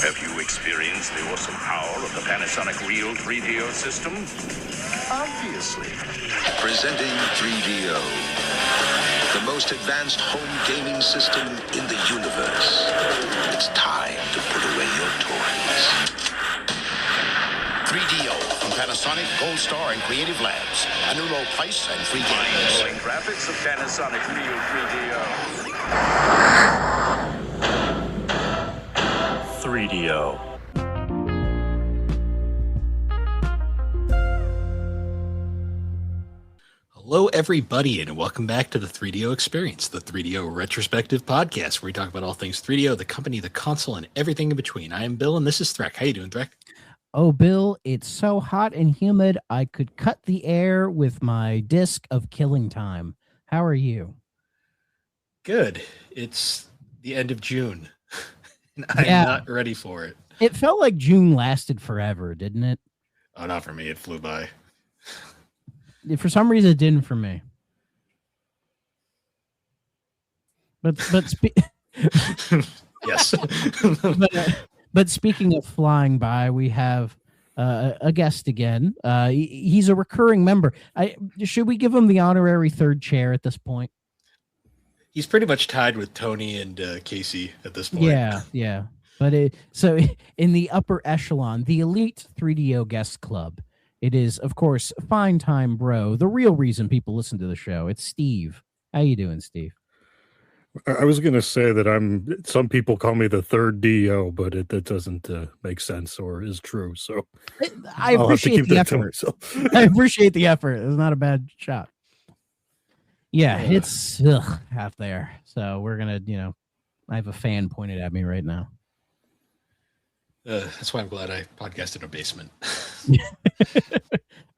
Have you experienced the awesome power of the Panasonic Real 3DO system? Obviously. Presenting 3DO, the most advanced home gaming system in the universe. It's time to put away your toys. 3DO from Panasonic, Gold Star, and Creative Labs. A new low price and free games. Mind-blowing graphics of Panasonic Real 3DO. 3DO. Hello, everybody, and welcome back to the 3DO Experience, the 3DO Retrospective Podcast, where we talk about all things 3DO, the company, the console, and everything in between. I am Bill, and this is Thrak. How you doing, Thrak? Oh, Bill, it's so hot and humid, I could cut the air with my disc of killing time. How are you? Good. It's the end of June. And I'm not ready for it. It felt like June lasted forever, didn't it? Oh, not for me. It flew by. For some reason, it didn't for me. Yes. But speaking of flying by, we have a guest again. He's a recurring member. Should we give him the honorary third chair at this point? He's pretty much tied with Tony and Casey at this point. Yeah. But so in the upper echelon, the elite 3DO guest club, it is, of course, Fine Time Bro, the real reason people listen to the show. It's Steve. How you doing, Steve? I was going to say that some people call me the third DO, but that doesn't make sense or is true. So I appreciate the effort. I appreciate the effort. It's not a bad shot. Yeah, it's out there. So we're going to, I have a fan pointed at me right now. That's why I'm glad I podcast in a basement.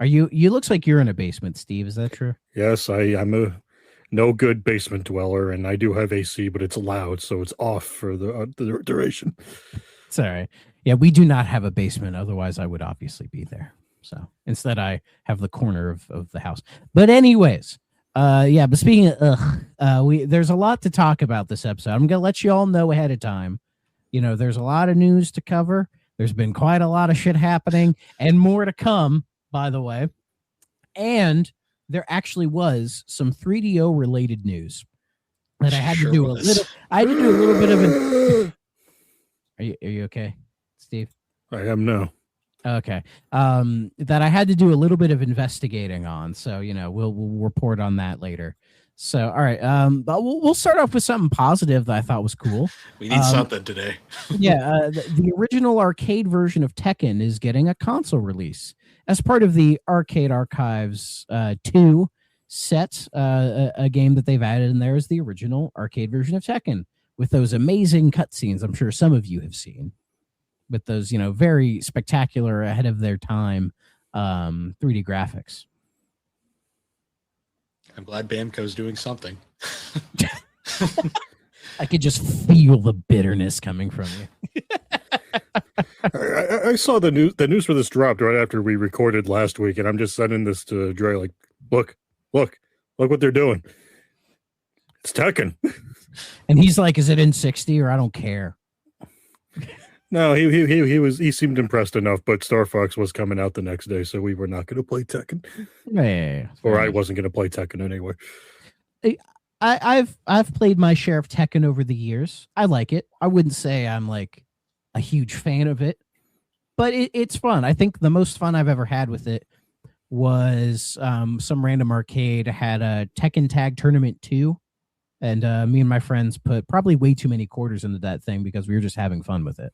You looks like you're in a basement, Steve. Is that true? Yes, I'm a no good basement dweller, and I do have AC, but it's loud, so it's off for the duration. It's all right. Yeah, we do not have a basement. Otherwise, I would obviously be there. So instead, I have the corner of the house. But anyways, but speaking of, there's a lot to talk about this episode. I'm going to let you all know ahead of time. There's a lot of news to cover. There's been quite a lot of shit happening and more to come, by the way. And there actually was some 3DO related news that I had to do a little. I had to do a little bit of an. Are you okay, Steve? I am now. Okay. That I had to do a little bit of investigating on. So we'll report on that later. So all right. But we'll start off with something positive that I thought was cool. We need something today. The original arcade version of Tekken is getting a console release. As part of the Arcade Archives 2 set, a game that they've added in there is the original arcade version of Tekken with those amazing cutscenes I'm sure some of you have seen, with those, very spectacular, ahead of their time 3D graphics. I'm glad Bamco's doing something. I could just feel the bitterness coming from you. I saw the news for this dropped right after we recorded last week, and I'm just sending this to Dre like, look what they're doing. It's Tekken. And he's like, is it in 60 or I don't care? No, he seemed impressed enough, but Star Fox was coming out the next day, so we were not going to play Tekken. Yeah. Or I wasn't going to play Tekken anyway. I've played my share of Tekken over the years. I like it. I wouldn't say I'm like a huge fan of it, but it's fun. I think the most fun I've ever had with it was some random arcade had a Tekken Tag Tournament 2, and me and my friends put probably way too many quarters into that thing because we were just having fun with it.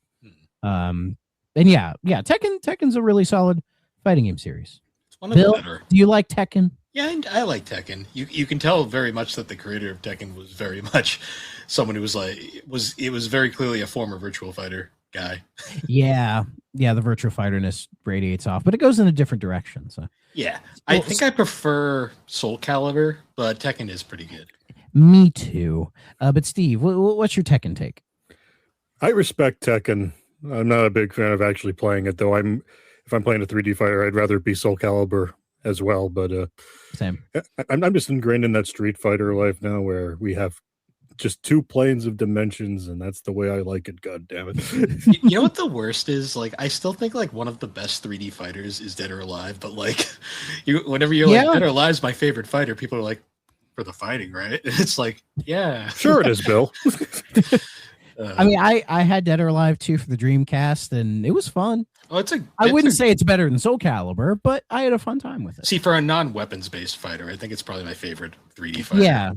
And Tekken's a really solid fighting game series. It's one of Bill, the better. do you like Tekken? Yeah, I like Tekken. You can tell very much that the creator of Tekken was very much someone who was very clearly a former Virtual Fighter guy. Yeah, the Virtual Fighterness radiates off, but it goes in a different direction. So yeah, I think I prefer Soul Calibur, but Tekken is pretty good. Me too. But Steve, what's your Tekken take? I respect Tekken. I'm not a big fan of actually playing it, though. If I'm playing a 3D fighter, I'd rather be Soul Calibur as well. But same. I'm just ingrained in that Street Fighter life now, where we have just two planes of dimensions, and that's the way I like it. God damn it! You know what the worst is? Like, I still think like one of the best 3D fighters is Dead or Alive, but like, whenever you're like Dead or Alive's my favorite fighter, people are like, for the fighting, right? It's like, yeah, sure it is, Bill. I mean, I had Dead or Alive 2 for the Dreamcast, and it was fun. Oh, I wouldn't say it's better than Soul Calibur, but I had a fun time with it. See, for a non-weapons based fighter, I think it's probably my favorite 3D fighter. Yeah,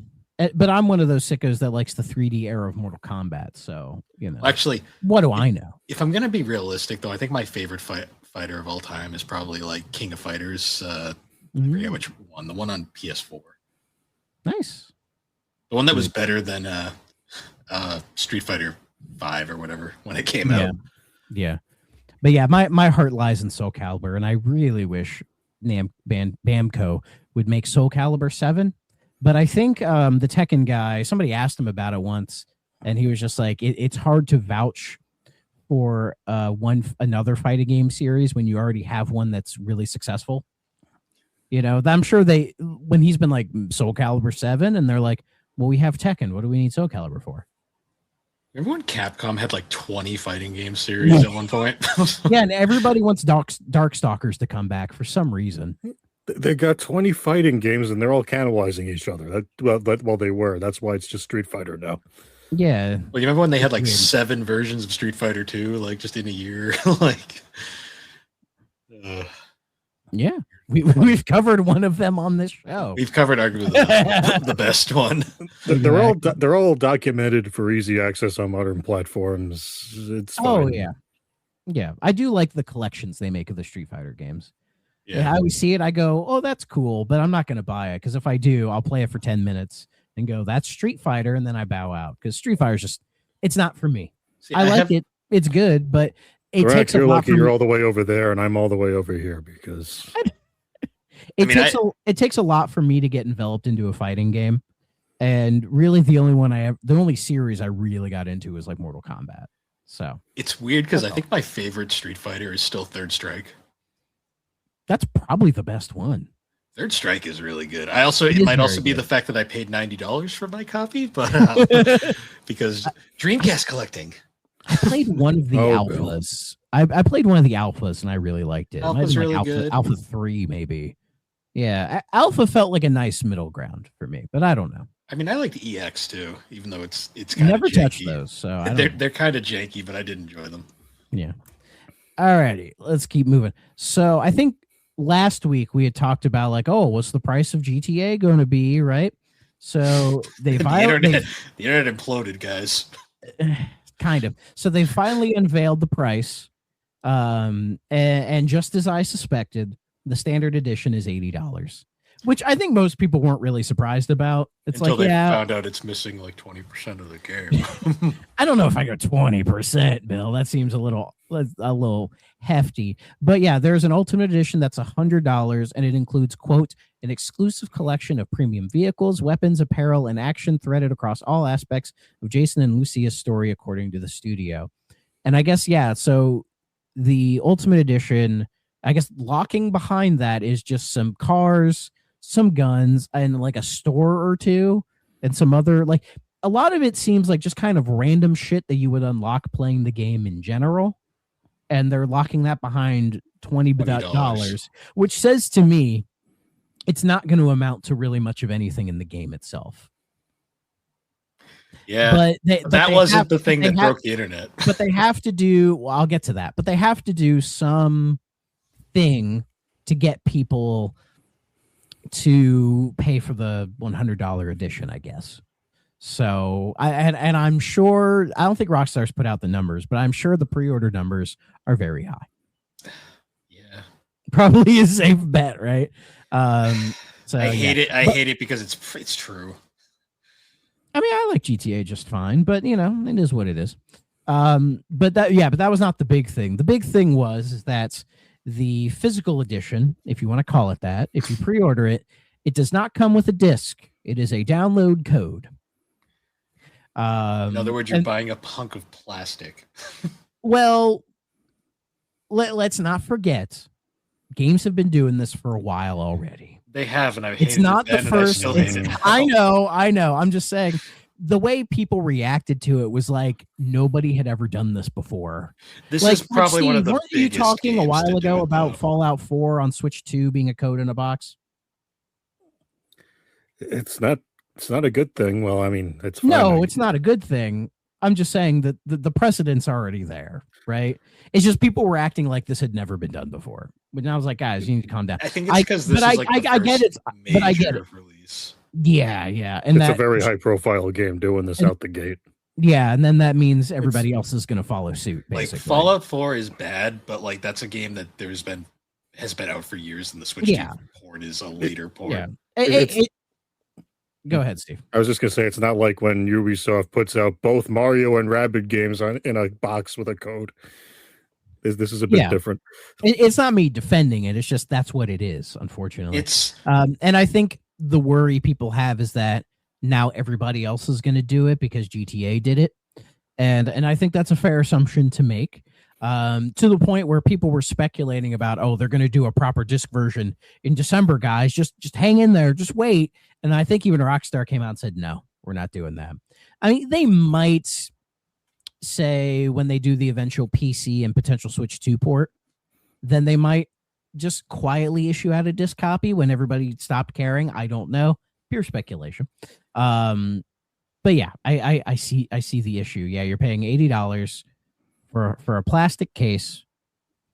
but I'm one of those sickos that likes the 3D era of Mortal Kombat. So actually, what do I know? If I'm gonna be realistic, though, I think my favorite fighter of all time is probably like King of Fighters. I forget which one. The one on PS4. Nice. The one that was better than Street Fighter 5 or whatever when it came out. Yeah. But yeah, my heart lies in Soul Calibur, and I really wish Bamco would make Soul Calibur 7. But I think the Tekken guy, somebody asked him about it once, and he was just like, it's hard to vouch for another fighting game series when you already have one that's really successful. I'm sure when he's been like Soul Calibur 7, and they're like, well, we have Tekken. What do we need Soul Calibur for? Remember when Capcom had like 20 fighting game series at one point? Yeah, and everybody wants Darkstalkers to come back for some reason. They got 20 fighting games, and they're all cannibalizing each other. They were. That's why it's just Street Fighter now. Yeah. Well, you remember when they had like 7 versions of Street Fighter 2, like just in a year? Yeah. We've covered one of them on this show. We've covered arguably the best one. They're all documented for easy access on modern platforms. It's fine. Oh yeah. I do like the collections they make of the Street Fighter games. Yeah, I always see it. I go, oh, that's cool, but I'm not going to buy it because if I do, I'll play it for 10 minutes and go, that's Street Fighter, and then I bow out because Street Fighter is it's not for me. See, I like it. It's good, but it takes a lot. You're lucky you're all the way over there, and I'm all the way over here because. It takes a lot for me to get enveloped into a fighting game, and really the only series I really got into was like Mortal Kombat. So it's weird because I think my favorite Street Fighter is still Third Strike. That's probably the best one. Third Strike is really good. It might also be the fact that I paid $90 for my copy, but because Dreamcast collecting. I played one of the alphas. I played one of the alphas and I really liked it. Alpha's really good. Alpha 3 maybe. Yeah, Alpha felt like a nice middle ground for me, but I don't know. I mean, I like the EX too, even though it's kind never of touched those, so they're kind of janky, but I did enjoy them. Yeah. Alrighty, let's keep moving. So I think last week we had talked about like, oh, what's the price of GTA going to be, right? So the internet imploded, guys. Kind of. So they finally unveiled the price, and just as I suspected, the standard edition is $80, which I think most people weren't really surprised about. It's until like, they found out it's missing like 20% of the game. I don't know if I go 20%, Bill. That seems a little hefty. But yeah, there's an Ultimate Edition that's $100, and it includes, quote, an exclusive collection of premium vehicles, weapons, apparel, and action threaded across all aspects of Jason and Lucia's story, according to the studio. And I guess, yeah, so the Ultimate Edition, I guess locking behind that is just some cars, some guns, and like a store or two, and some other, like, a lot of it seems like just kind of random shit that you would unlock playing the game in general. And they're locking that behind $20, which says to me it's not going to amount to really much of anything in the game itself. Yeah, but that wasn't the thing that broke the internet. But they have to do, well, I'll get to that, but they have to do some thing to get people to pay for the $100 edition, I guess. So I'm sure, I don't think Rockstar's put out the numbers, but I'm sure the pre-order numbers are very high. Yeah, probably a safe bet, right? So I hate it. I hate it because it's true. I mean, I like GTA just fine, but it is what it is. But that was not the big thing. The big thing was that the physical edition, if you want to call it that, if you pre-order it, it does not come with a disc. It is a download code. In other words, you're buying a hunk of plastic. Well, let's not forget, games have been doing this for a while already. They have, and I hate it. It's not the first. I know. I'm just saying, the way people reacted to it was like nobody had ever done this before. This Like, is probably Steve, one of the weren't you biggest talking a games while to do ago it, about though. Fallout 4 on Switch 2 being a code in a box? It's not a good thing. Well, I mean, it's fine. No, it's not a good thing. I'm just saying that the precedent's already there, right? It's just people were acting like this had never been done before. But now I was like, guys, you need to calm down. I think it's because this is like the I get it, first but I get major it. release. Yeah, and It's that, a very high profile game doing this out the gate. yeah, and then that means everybody else is going to follow suit. Basically, Like Fallout 4 is bad, but like that's a game that has been out for years, and the Switch 2 port is a later port. Yeah. Go ahead, Steve. I was just gonna say it's not like when Ubisoft puts out both Mario and Rabbids games in a box with a code. This is a bit different. It's not me defending it. It's just that's what it is. Unfortunately, and I think the worry people have is that now everybody else is going to do it because GTA did it, and I think that's a fair assumption to make. To the point where people were speculating about, oh, they're going to do a proper disc version in December, guys. Just hang in there, just wait. And I think even Rockstar came out and said, no, we're not doing that. I mean, they might say when they do the eventual PC and potential Switch 2 port, then they might just quietly issue out a disc copy when everybody stopped caring. I don't know. Pure speculation. But yeah, I see the issue. Yeah, you're paying $80 for a plastic case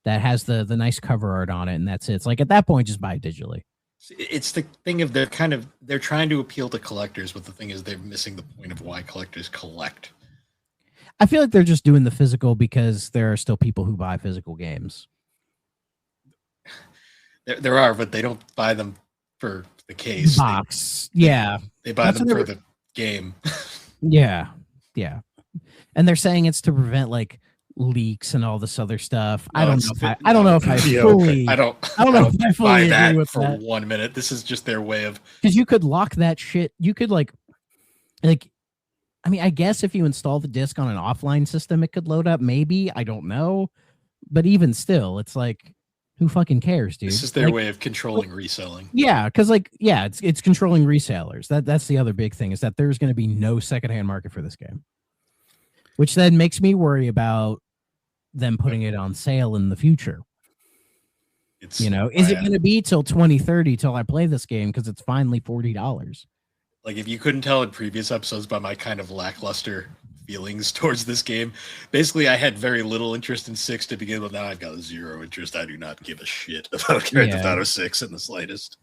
that has the nice cover art on it, and that's it. It's like at that point, just buy it digitally. It's the thing of they're trying to appeal to collectors, but the thing is they're missing the point of why collectors collect. I feel like they're just doing the physical because there are still people who buy physical games. There are, but they don't buy them for the case. Box. They buy them for the game. Yeah. And they're saying it's to prevent like leaks and all this other stuff. I don't know if I fully buy that agree with for that. 1 minute. This is just their way of, because you could lock that shit. You could like I mean, I guess if you install the disc on an offline system, it could load up. Maybe, I don't know, but even still, it's like, who fucking cares, dude? this is their way of controlling reselling. Yeah, because it's controlling resellers. That's the other big thing, is that there's going to be no secondhand market for this game, which then makes me worry about them putting it on sale in the future. Is it going to be till 2030 till I play this game because it's finally $40? Like, if you couldn't tell in previous episodes by my kind of lackluster feelings towards this game, basically I had very little interest in 6 to begin with. Now I've got zero interest. I do not give a shit about Grand Theft Auto 6 in the slightest.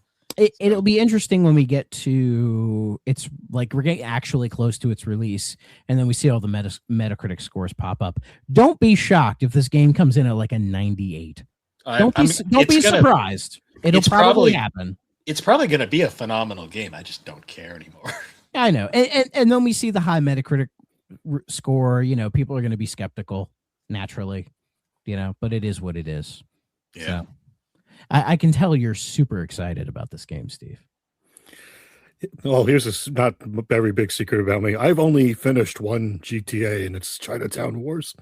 It'll be interesting when we get to it's like we're getting actually close to its release, and then we see all the Metacritic scores pop up. Don't be shocked if this game comes in at like a 98. Don't be surprised. It'll probably happen. It's probably going to be a phenomenal game. I just don't care anymore. I know, and then we see the high Metacritic score. People are going to be skeptical naturally. But it is what it is. Yeah. So, I can tell you're super excited about this game, Steve. Well, here's a not very big secret about me. I've only finished one GTA, and it's Chinatown Wars.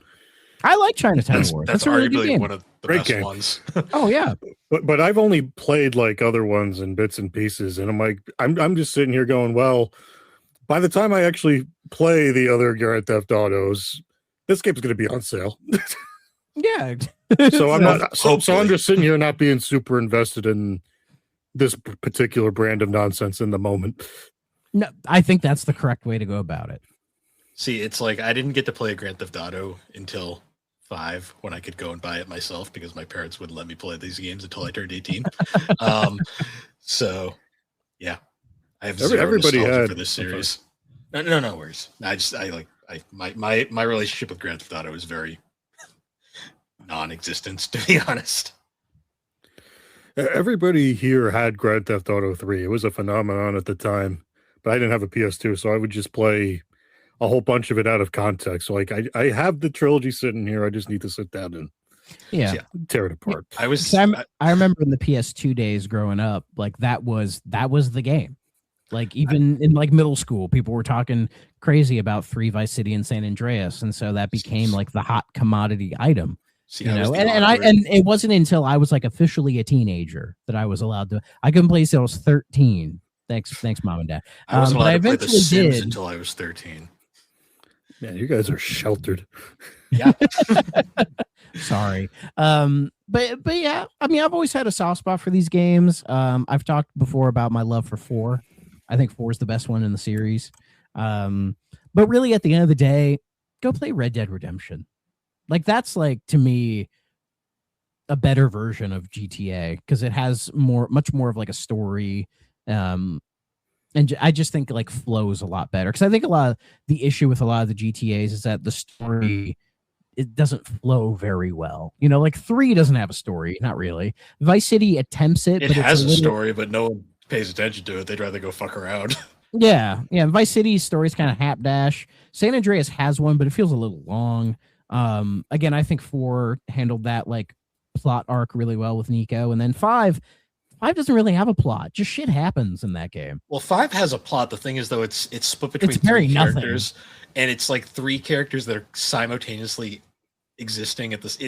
I like Chinatown Wars. That's a really good arguably game. one of the Great best game. ones. Oh yeah, but I've only played like other ones in bits and pieces, and I'm like, I'm just sitting here going, well, by the time I actually play the other Grand Theft Autos, this game's going to be on sale. yeah. So I'm not. So I'm just sitting here not being super invested in this particular brand of nonsense in the moment. No, I think that's the correct way to go about it. See, it's like I didn't get to play Grand Theft Auto until 5 when I could go and buy it myself because my parents wouldn't let me play these games until I turned 18. So yeah, I have zero nostalgia for this series. No worries. My relationship with Grand Theft Auto is very non-existent, to be honest. Everybody here had Grand Theft Auto 3. It was a phenomenon at the time, but I didn't have a PS2, so I would just play a whole bunch of it out of context. So like I have the trilogy sitting here. I just need to sit down and tear it apart. I remember in the PS2 days growing up, like that was the game. Like even in like middle school, people were talking crazy about 3 Vice City and San Andreas, and so that became like the hot commodity item. And it wasn't until I was like officially a teenager that I was allowed to. I couldn't play till I was 13 Thanks, mom and dad. I wasn't But allowed I to play The eventually Sims did. until I was 13. Man, you guys are sheltered. Yeah. Sorry. But yeah, I mean, I've always had a soft spot for these games. I've talked before about my love for 4. I think 4 is the best one in the series. But really, at the end of the day, go play Red Dead Redemption. Like, that's like, to me, a better version of GTA because it has much more of like a story. And I just think like flows a lot better because I think a lot of the issue with a lot of the GTAs is that the story, it doesn't flow very well. You know, like 3 doesn't have a story, not really. Vice City attempts it, It but has it's a story, but no one pays attention to it. They'd rather go fuck around. Yeah. Vice City's story is kind of hapdash. San Andreas has one, but it feels a little long. Again, I think 4 handled that like plot arc really well with Nico, and then 5 doesn't really have a plot. Just shit happens in that game. Well, 5 has a plot. The thing is, though, it's split between It's very 3 nothing. characters, and it's like 3 characters that are simultaneously existing at this.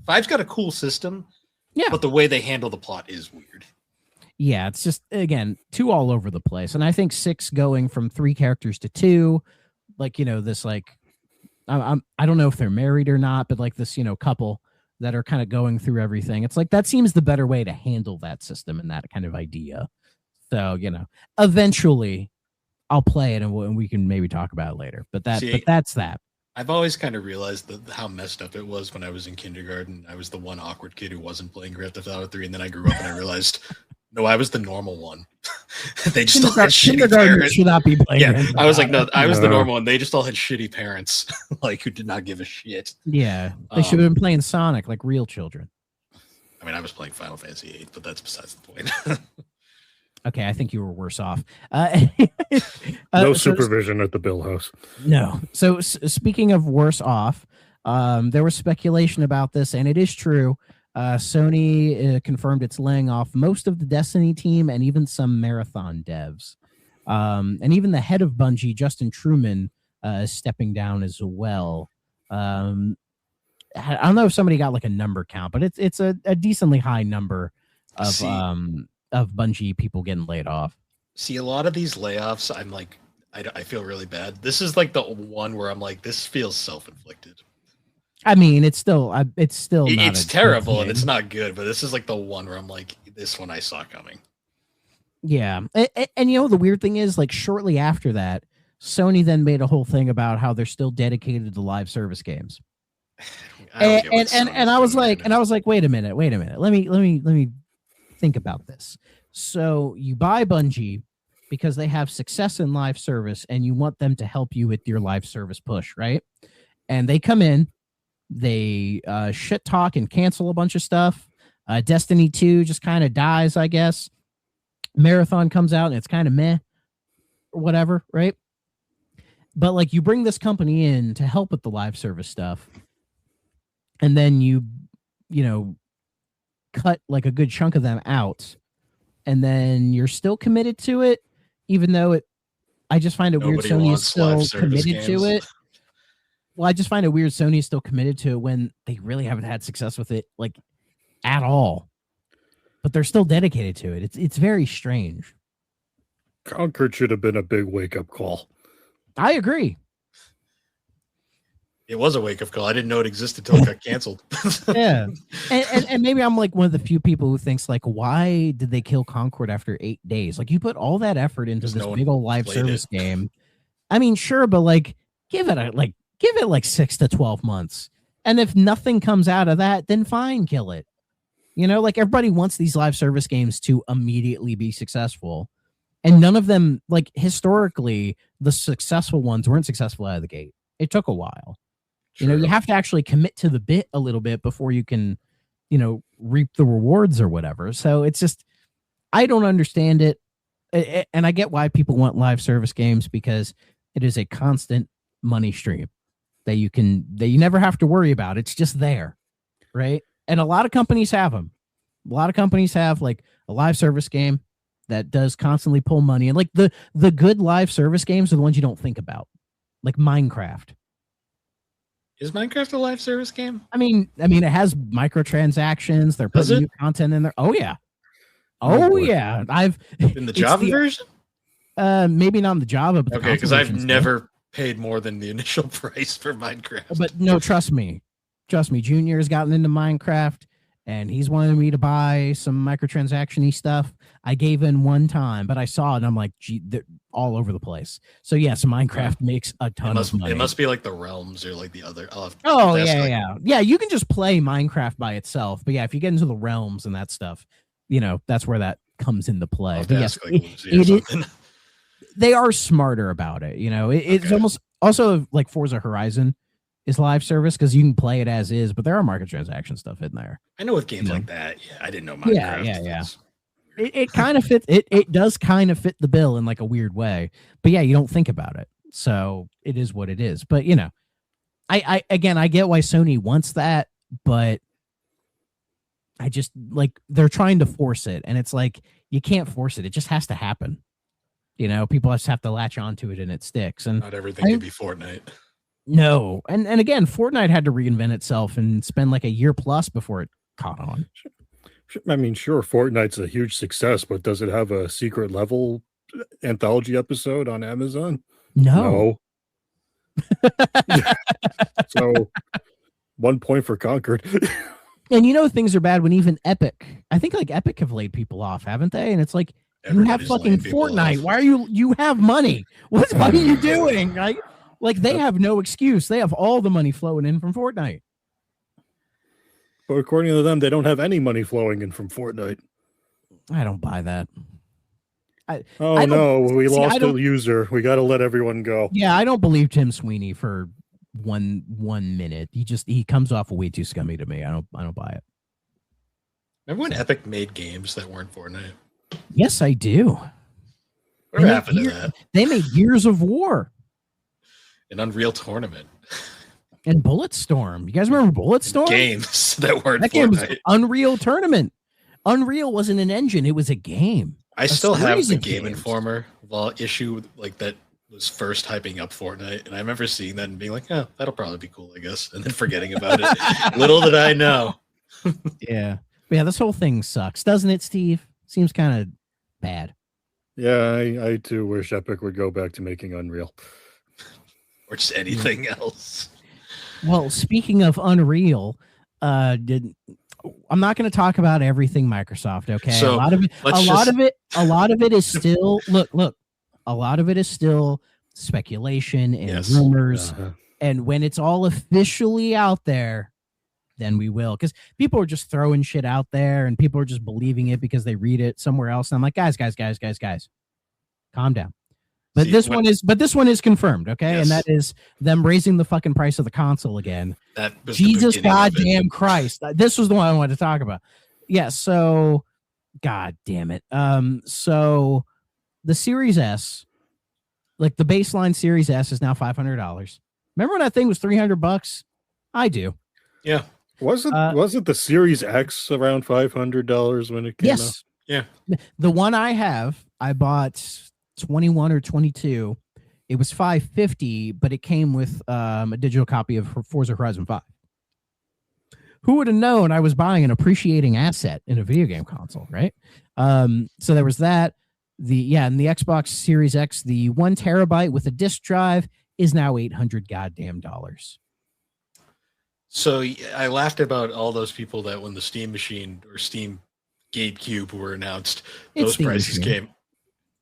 5's got a cool system, Yeah. but the way they handle the plot is weird. Yeah, it's just, again, too all over the place. And I think 6 going from 3 characters to 2, like, you know, this like I don't know if they're married or not, but like this, you know, couple that are kind of going through everything. It's like that seems the better way to handle that system and that kind of idea. So, you know, eventually I'll play it and we can maybe talk about it later. But that's that. I've always kind of realized how messed up it was when I was in kindergarten. I was the one awkward kid who wasn't playing Grand Theft Auto 3, and then I grew up and I realized, no, I was the normal one. They just all had shitty parents. Should not be playing. Yeah, I was like, no, I was the normal one. They just all had shitty parents, like who did not give a shit. Yeah, they should have been playing Sonic like real children. I mean, I was playing Final Fantasy VIII, but that's besides the point. Okay, I think you were worse off. No supervision at the Bill house. No. So speaking of worse off, there was speculation about this, and it is true. Sony confirmed it's laying off most of the Destiny team and even some Marathon devs. And even the head of Bungie, Justin Truman, is stepping down as well. I don't know if somebody got like a number count, but it's a decently high number of Bungie people getting laid off. See, a lot of these layoffs, I'm like, I feel really bad. This is like the one where I'm like, this feels self-inflicted. I mean, it's still not it's terrible and it's not good, but this is like the one where I'm like, this one I saw coming. Yeah. And you know, the weird thing is, like, shortly after that, Sony then made a whole thing about how they're still dedicated to live service games. And I was like, wait a minute. Let me think about this. So you buy Bungie because they have success in live service and you want them to help you with your live service push, right? And they come in, they shit talk and cancel a bunch of stuff. Destiny 2 just kind of dies, I guess. Marathon comes out and it's kind of meh or whatever, right? But like, you bring this company in to help with the live service stuff, and then you know, cut like a good chunk of them out, and then you're still committed to it, even though I just find it weird Sony is still committed to it. Well, I just find it weird Sony is still committed to it when they really haven't had success with it, like, at all. But they're still dedicated to it. It's very strange. Concord should have been a big wake-up call. I agree. It was a wake-up call. I didn't know it existed until it got canceled. Yeah. And maybe I'm like one of the few people who thinks, like, why did they kill Concord after 8 days? Like, you put all that effort into this big old live service game. I mean, sure, but like, give it like 6 to 12 months. And if nothing comes out of that, then fine, kill it. You know, like, everybody wants these live service games to immediately be successful. And none of them, like, historically, the successful ones weren't successful out of the gate. It took a while. True. You know, you have to actually commit to the bit a little bit before you can, you know, reap the rewards or whatever. So it's just, I don't understand it. And I get why people want live service games, because it is a constant money stream that you never have to worry about. It's just there, right? And a lot of companies have them. A lot of companies have like a live service game that does constantly pull money. And like the good live service games are the ones you don't think about, like Minecraft. Is Minecraft a live service game? I mean, it has microtransactions. They're putting new content in there. Oh yeah. Oh yeah. In the Java version? Maybe not on the Java, but the Okay, because console I've versions do. never paid more than the initial price for Minecraft. But no, trust me, Junior has gotten into Minecraft, and he's wanted me to buy some microtransaction-y stuff. I gave in one time, but I saw it, and I'm like, gee, they're all over the place. So yes, Minecraft makes a ton of money. It must be like the realms or like the other. Oh yeah. You can just play Minecraft by itself, but yeah, if you get into the realms and that stuff, that's where that comes into play. But yes, they are smarter about it. It's almost also like Forza Horizon is live service because you can play it as is, but there are microtransaction stuff in there. I know with games like that. Yeah, I didn't know Minecraft. Yeah. It kind of fits. It does kind of fit the bill in like a weird way, but yeah, you don't think about it, so it is what it is. But I get why Sony wants that, but I just like they're trying to force it, and it's like you can't force it. It just has to happen. People just have to latch onto it, and it sticks. And not everything can be Fortnite. No, and again, Fortnite had to reinvent itself and spend like a year plus before it caught on. I mean, sure, Fortnite's a huge success, but does it have a secret level anthology episode on Amazon? No. So 1 point for Concord. And things are bad when even Epic, I think like Epic have laid people off, haven't they? And it's like, everybody's you have fucking Fortnite. Why are you have money? What are you doing? Like they have no excuse. They have all the money flowing in from Fortnite. But according to them, they don't have any money flowing in from Fortnite. I don't buy that. We lost a user. We got to let everyone go. Yeah, I don't believe Tim Sweeney for one minute. He comes off way too scummy to me. I don't buy it. Remember when Epic made games that weren't Fortnite? Yes, I do. What happened to that? They made Gears of War. An Unreal Tournament. And Bulletstorm. You guys remember Bulletstorm? Games that weren't that Fortnite. Game was Unreal Tournament. Unreal wasn't an engine. It was a game. I still have the Game Informer issue like that was first hyping up Fortnite. And I remember seeing that and being like, oh, that'll probably be cool, I guess. And then forgetting about it. Little did I know. Yeah. But yeah, this whole thing sucks, doesn't it, Steve? Seems kind of bad. Yeah, I too wish Epic would go back to making Unreal. Or just anything else. Well, speaking of Unreal, I'm not going to talk about everything Microsoft. Okay, so a lot of it is still look. A lot of it is still speculation and rumors. And when it's all officially out there, then we will. Because people are just throwing shit out there, and people are just believing it because they read it somewhere else. And I'm like, guys, calm down. But this one is confirmed, okay? Yes. And that is them raising the fucking price of the console again. That was Jesus goddamn Christ. This was the one I wanted to talk about. Yeah, so God damn it. So the Series S, like the baseline Series S is now $500. Remember when that thing was $300? I do. Yeah. Wasn't the Series X around $500 when it came out? Yeah. The one I have, I bought 21 or 22. It was $550, but it came with a digital copy of Forza Horizon 5. Who would have known I was buying an appreciating asset in a video game console, right? So there was that. And the Xbox Series X, the 1 terabyte with a disc drive is now $800 goddamn dollars. So I laughed about all those people that when the Steam Machine or Steam GameCube were announced, those prices came.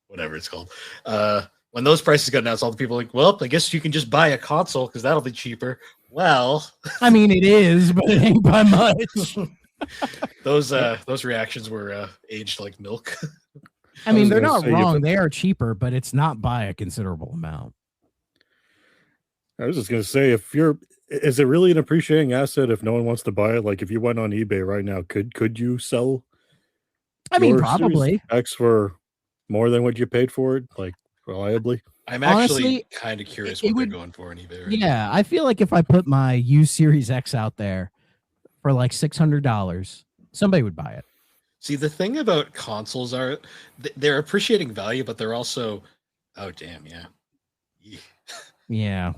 Whatever it's called. When those prices got announced, all the people were like, well, I guess you can just buy a console because that'll be cheaper. Well, I mean, it is, but it ain't by much. Those reactions were aged like milk. I mean, they're not wrong. They are cheaper, but it's not by a considerable amount. I was just going to say, is it really an appreciating asset if no one wants to buy it? Like if you went on eBay right now, could you sell? I mean, probably X for more than what you paid for it, like reliably. I'm actually kind of curious what they're going for in eBay. Right now. I feel like if I put my used Series X out there for like $600, somebody would buy it. See, the thing about consoles are they're appreciating value, but they're also, oh damn, yeah, yeah,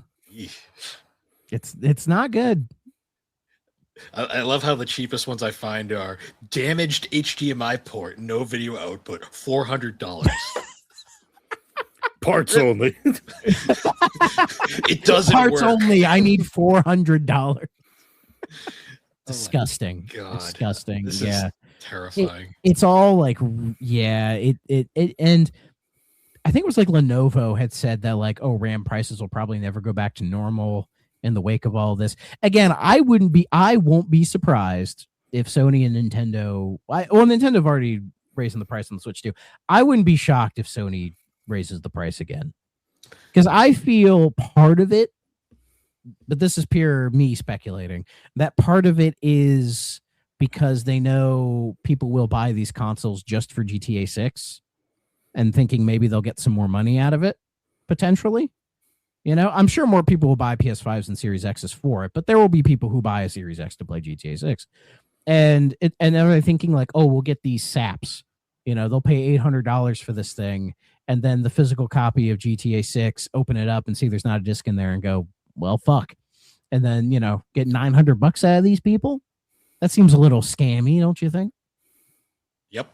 it's not good. I love how the cheapest ones I find are damaged HDMI port, no video output, $400. Parts only. It doesn't Parts work. only. I need $400. Disgusting. God. Disgusting. This yeah. is terrifying. It's all like, yeah, it and I think it was like Lenovo had said that like, oh, RAM prices will probably never go back to normal in the wake of all this. Again, I won't be surprised if Sony and Nintendo, Nintendo have already raising the price on the Switch too. I wouldn't be shocked if Sony raises the price again, because I feel part of it, but this is pure me speculating, that part of it is because they know people will buy these consoles just for GTA 6 and thinking maybe they'll get some more money out of it, potentially. I'm sure more people will buy PS5s and Series X's for it, but there will be people who buy a Series X to play GTA 6. And they're thinking like, oh, we'll get these saps. They'll pay $800 for this thing, and then the physical copy of GTA 6, open it up and see there's not a disc in there and go, well, fuck. And then, get $900 out of these people. That seems a little scammy, don't you think? Yep.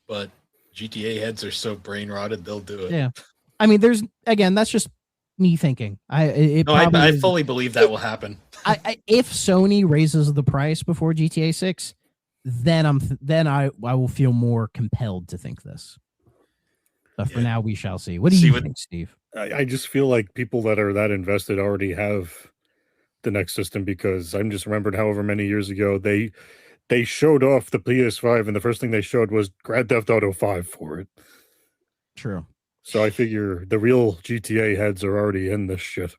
But GTA heads are so brain rotted, they'll do it. Yeah. I mean, that's just me thinking. I fully believe that will happen. If Sony raises the price before GTA 6, then I will feel more compelled to think this. But for now, we shall see. What do you think, Steve? I just feel like people that are that invested already have the next system, because I'm just remembered however many years ago they showed off the PS5 and the first thing they showed was Grand Theft Auto 5 for it. True. So I figure the real GTA heads are already in this shit.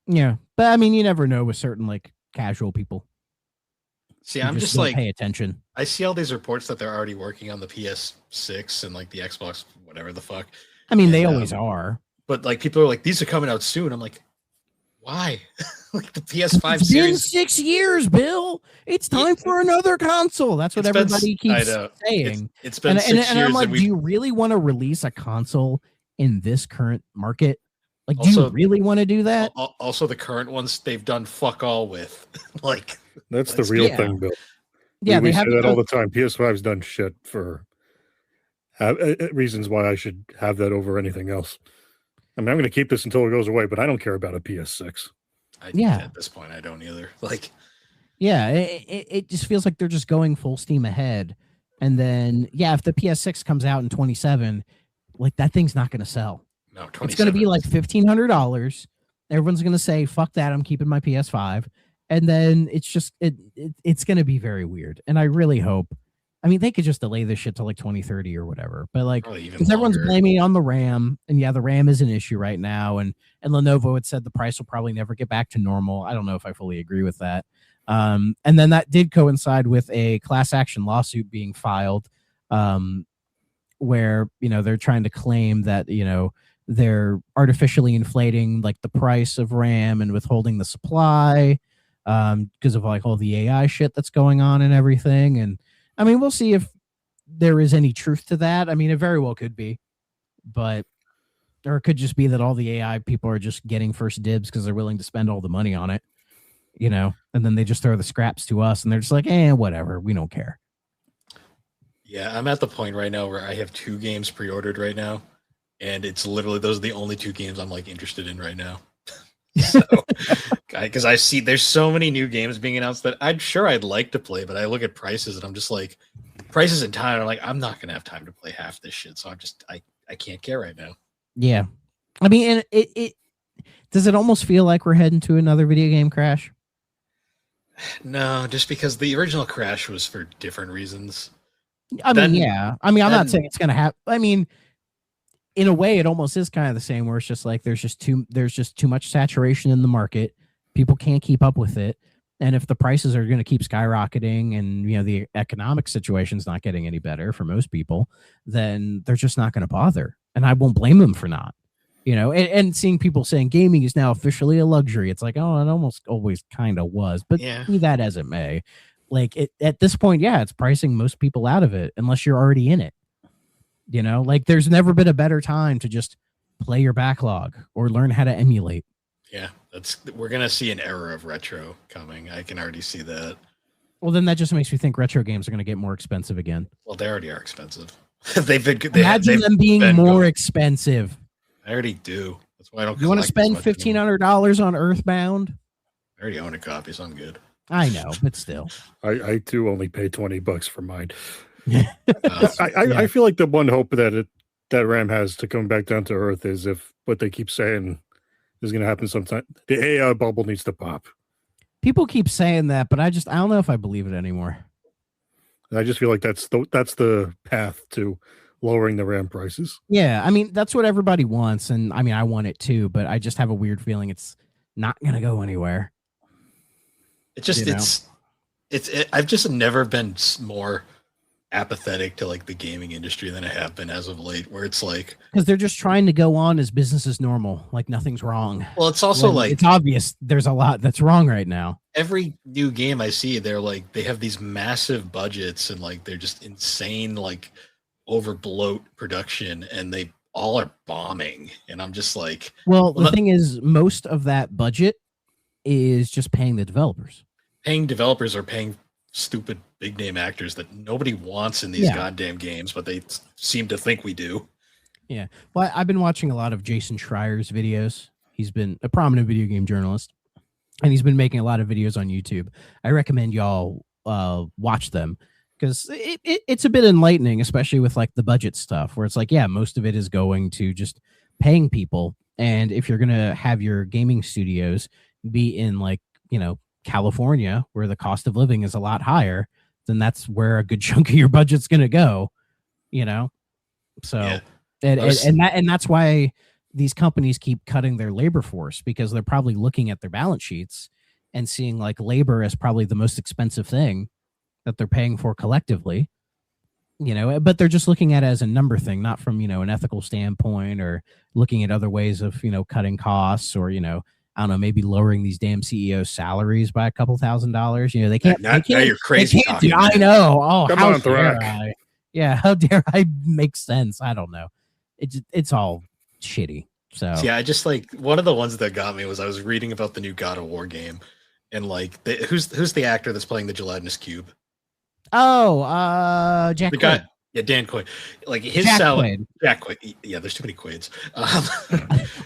Yeah, but I mean, you never know with certain like casual people. See, I'm just don't like, pay attention. I see all these reports that they're already working on the PS6 and like the Xbox, whatever the fuck. I mean, they always are. But like people are like, these are coming out soon. I'm like, why? Like the PS5 it's series. been 6 years, Bill. It's time for another console. That's what everybody keeps saying. It's been 6 years. And I'm like, do you really want to release a console in this current market? Like, do you really want to do that? Also, the current ones they've done fuck all with. Like, that's the real thing, Bill. Yeah, we say that all the time. PS5's done shit for reasons why I should have that over anything else. I mean, I'm going to keep this until it goes away, but I don't care about a PS6. At this point, I don't either. Like, yeah, it just feels like they're just going full steam ahead. And then, if the PS6 comes out in 27, like that thing's not going to sell. No, it's going to be like $1,500. Everyone's going to say, fuck that, I'm keeping my PS5. And then it's just, it's going to be very weird. And I really hope, I mean, they could just delay this shit to like 2030 or whatever. But like, because everyone's blaming it on the RAM. And the RAM is an issue right now. And Lenovo had said the price will probably never get back to normal. I don't know if I fully agree with that. And then that did coincide with a class action lawsuit being filed, where, they're trying to claim that, they're artificially inflating like the price of RAM and withholding the supply because of like all the AI shit that's going on and everything. And I mean, we'll see if there is any truth to that. I mean, it very well could be, or it could just be that all the AI people are just getting first dibs because they're willing to spend all the money on it, and then they just throw the scraps to us and they're just like, whatever, we don't care. Yeah, I'm at the point right now where I have 2 games pre-ordered right now. And it's literally, those are the only 2 games I'm like interested in right now. So, because I see there's so many new games being announced that I'd like to play, but I look at prices and I'm just like, prices and time. I'm like, I'm not gonna have time to play half this shit. So I can't care right now. Yeah, I mean, and it does it almost feel like we're heading to another video game crash? No, just because the original crash was for different reasons. I'm not saying it's gonna happen. I mean, in a way, it almost is kind of the same, where it's just like there's just too much saturation in the market. People can't keep up with it, and if the prices are going to keep skyrocketing, and the economic situation's not getting any better for most people, then they're just not going to bother. And I won't blame them for not. And seeing people saying gaming is now officially a luxury, it's like, oh, it almost always kind of was. But be that as it may, like at this point, it's pricing most people out of it unless you're already in it. Like there's never been a better time to just play your backlog or learn how to emulate. Yeah, we're gonna see an era of retro coming. I can already see that. Well, then that just makes me think retro games are gonna get more expensive again. Well, they already are expensive. Imagine them being more expensive. I already do. That's why I don't. You want to collect as spend much anymore. $1,500 on Earthbound? I already own a copy, so I'm good. I know, but still. I too only pay $20 for mine. Yeah. I feel like the one hope that RAM has to come back down to earth is if what they keep saying is going to happen sometime. The AI bubble needs to pop. People keep saying that, but I don't know if I believe it anymore. And I just feel like that's the path to lowering the RAM prices. Yeah, I mean that's what everybody wants, and I mean I want it too, but I just have a weird feeling it's not gonna go anywhere. It just I've just never been more apathetic to like the gaming industry than I have been as of late, where it's like because they're just trying to go on as business as normal, like nothing's wrong. Well, it's also like it's obvious there's a lot that's wrong right now. Every new game I see, they're like they have these massive budgets and like they're just insane, like over bloat production, and they all are bombing. And I'm just like, well, the thing is, most of that budget is just paying the developers. Paying developers are paying stupid big name actors that nobody wants in these goddamn games, but they seem to think we do. Yeah. Well, I've been watching a lot of Jason Schreier's videos. He's been a prominent video game journalist, and he's been making a lot of videos on YouTube. I recommend y'all watch them because it's a bit enlightening, especially with like the budget stuff where it's like, yeah, most of it is going to just paying people. And if you're going to have your gaming studios be in like, you know, California, where the cost of living is a lot higher, then that's where a good chunk of your budget's going to go, you know? So, yeah. and that's why these companies keep cutting their labor force, because they're probably looking at their balance sheets and seeing like labor as probably the most expensive thing that they're paying for collectively, you know, but they're just looking at it as a number thing, not from, you know, an ethical standpoint or looking at other ways of, you know, cutting costs or, you know, I don't know, maybe lowering these damn CEOs' salaries by a couple $1,000s. You know, they can't. Now you're crazy. I know. Oh, come how on, dare Thrak. I? Yeah, how dare I make sense? I don't know. It's all shitty. So yeah, I just like one of the ones that got me was I was reading about the new God of War game, and like who's the actor that's playing the gelatinous cube? Oh, Jack the guy. Quaid. Yeah, Dan Quaid. Like his Jack salary. Quaid. Jack Quaid. Yeah, there's too many Quaids.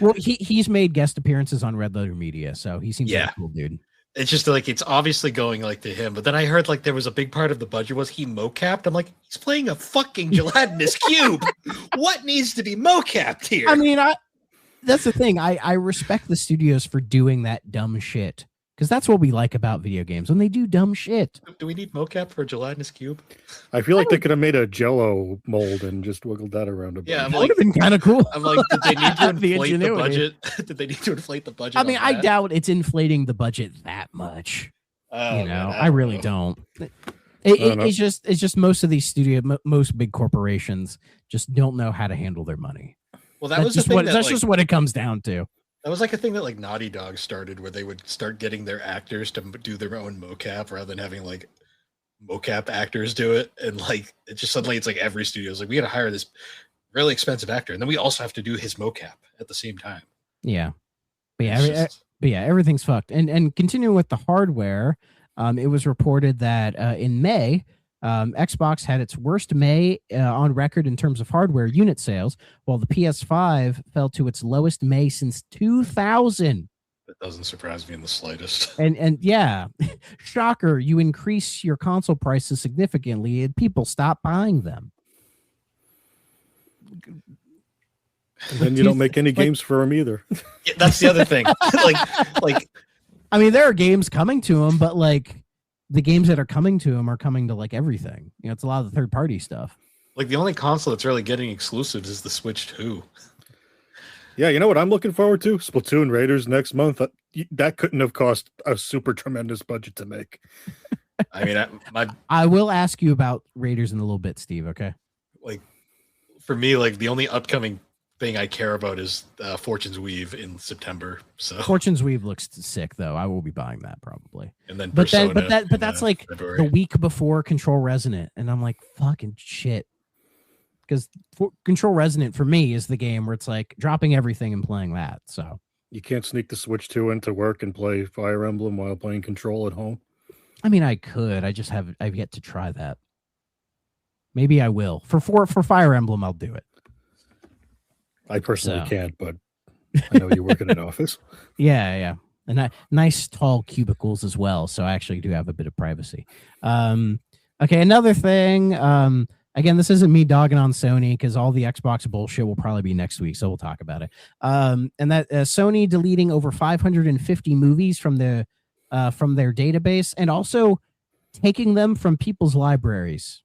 Well, he's made guest appearances on Red Letter Media, so he seems like a cool dude. It's just like it's obviously going like to him, but then I heard like there was a big part of the budget was he mocapped. I'm like, he's playing a fucking gelatinous cube. What needs to be mocapped here? I mean, that's the thing. I respect the studios for doing that dumb shit, because that's what we like about video games, when they do dumb shit. Do we need mocap for a gelatinous cube? I feel like they could have made a Jello mold and just wiggled that around a bit. Yeah, That would have been kind of cool. I'm like, did they need to The inflate the ingenuity. budget? Did they need to inflate the budget? I mean, on I that? doubt it's inflating the budget that much. Oh, You know, man, I really don't. It's just most of these most big corporations just don't know how to handle their money. Well, that That's was just the thing what that, that's like, just what it comes down to. that was like a thing that like Naughty Dog started, where they would start getting their actors to do their own mocap rather than having like mocap actors do it. And like it just suddenly it's like every studio's like, we got to hire this really expensive actor, and then we also have to do his mocap at the same time. Yeah, but It's just- everything's fucked. And continuing with the hardware, it was reported that in May, Xbox had its worst May on record in terms of hardware unit sales, while the PS5 fell to its lowest May since 2000. That doesn't surprise me in the slightest. And yeah, shocker, you increase your console prices significantly and people stop buying them. And then you don't make any games for them either. Yeah, that's the other thing. like I mean, there are games coming to them, but like the games that are coming to them are coming to like everything. You know, it's a lot of the third party stuff. Like the only console that's really getting exclusives is the Switch 2. Yeah, you know what I'm looking forward to? Splatoon Raiders next month. That couldn't have cost a super tremendous budget to make. I mean, I will ask you about Raiders in a little bit, Steve. Okay. like for me, like the only upcoming thing I care about is Fortune's Weave in September. So Fortune's Weave looks sick, though. I will be buying that probably. and then But then, Persona but in, that's like February. the week before Control Resonant, and I'm like, fucking shit. Because Control Resonant for me is the game where it's like dropping everything and playing that. So You can't sneak the Switch 2 into work and play Fire Emblem while playing Control at home. I mean, I could. I've yet to try that. Maybe I will. For Fire Emblem, I'll do it. I personally So. can't, but I know you work in an office. Yeah. And nice tall cubicles as well. So I actually do have a bit of privacy. Okay, another thing. Again, this isn't me dogging on Sony because all the Xbox bullshit will probably be next week, so we'll talk about it. And that Sony deleting over 550 movies from their database and also taking them from people's libraries.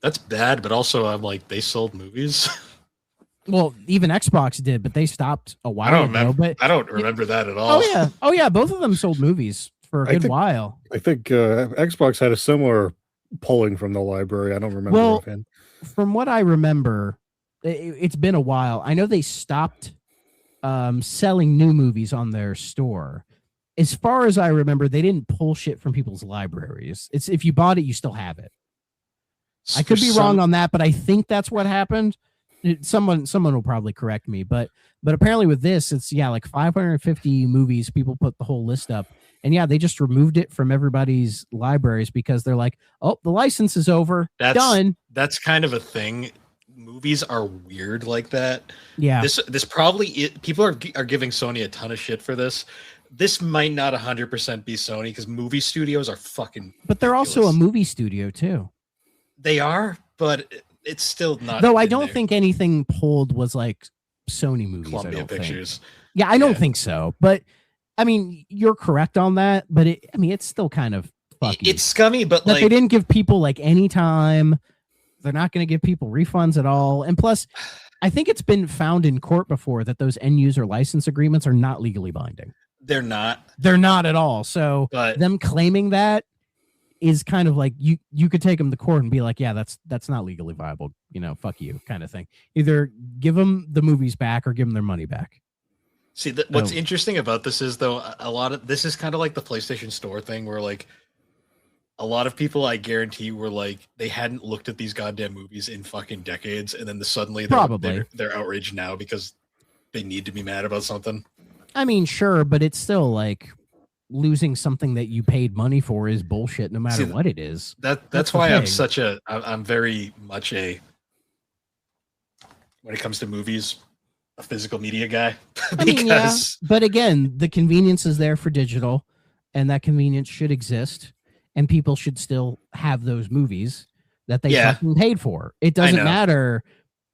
That's bad, but also I'm like, they sold movies. Well, even Xbox did, but they stopped a while ago. But I don't remember that at all. Oh yeah, both of them sold movies for a good while. I think Xbox had a similar pulling from the library. I don't remember. Well, from what I remember, it's been a while. I know they stopped selling new movies on their store. As far as I remember, they didn't pull shit from people's libraries. It's if you bought it, you still have it. I could be wrong on that, but I think that's what happened. Someone will probably correct me, but apparently with this, it's like 550 movies. People put the whole list up, and they just removed it from everybody's libraries because they're like, oh, the license is over, done. That's kind of a thing. Movies are weird like that. Yeah, this probably people are giving Sony a ton of shit for this. This might not 100% be Sony because movie studios are fucking. But they're ridiculous. Also a movie studio too. They are, but it's still not. Though I don't think anything pulled was like Sony movies. Columbia Pictures. Yeah, I don't think so. But I mean, you're correct on that. But it's still kind of fucky. It's scummy, but they didn't give people like any time. They're not going to give people refunds at all. And plus, I think it's been found in court before that those end user license agreements are not legally binding. They're not. They're not at all. So them claiming that is kind of like you could take them to court and be like, yeah, that's not legally viable. Fuck you kind of thing. Either give them the movies back or give them their money back. See, what's interesting about this is though, a lot of this is kind of like the PlayStation Store thing where like a lot of people I guarantee were like, they hadn't looked at these goddamn movies in fucking decades. And then suddenly they're outraged now because they need to be mad about something. I mean, sure, but it's still like losing something that you paid money for is bullshit no matter what it is. That's why I'm very much when it comes to movies, a physical media guy. But again, the convenience is there for digital and that convenience should exist and people should still have those movies that they fucking paid for. It doesn't matter.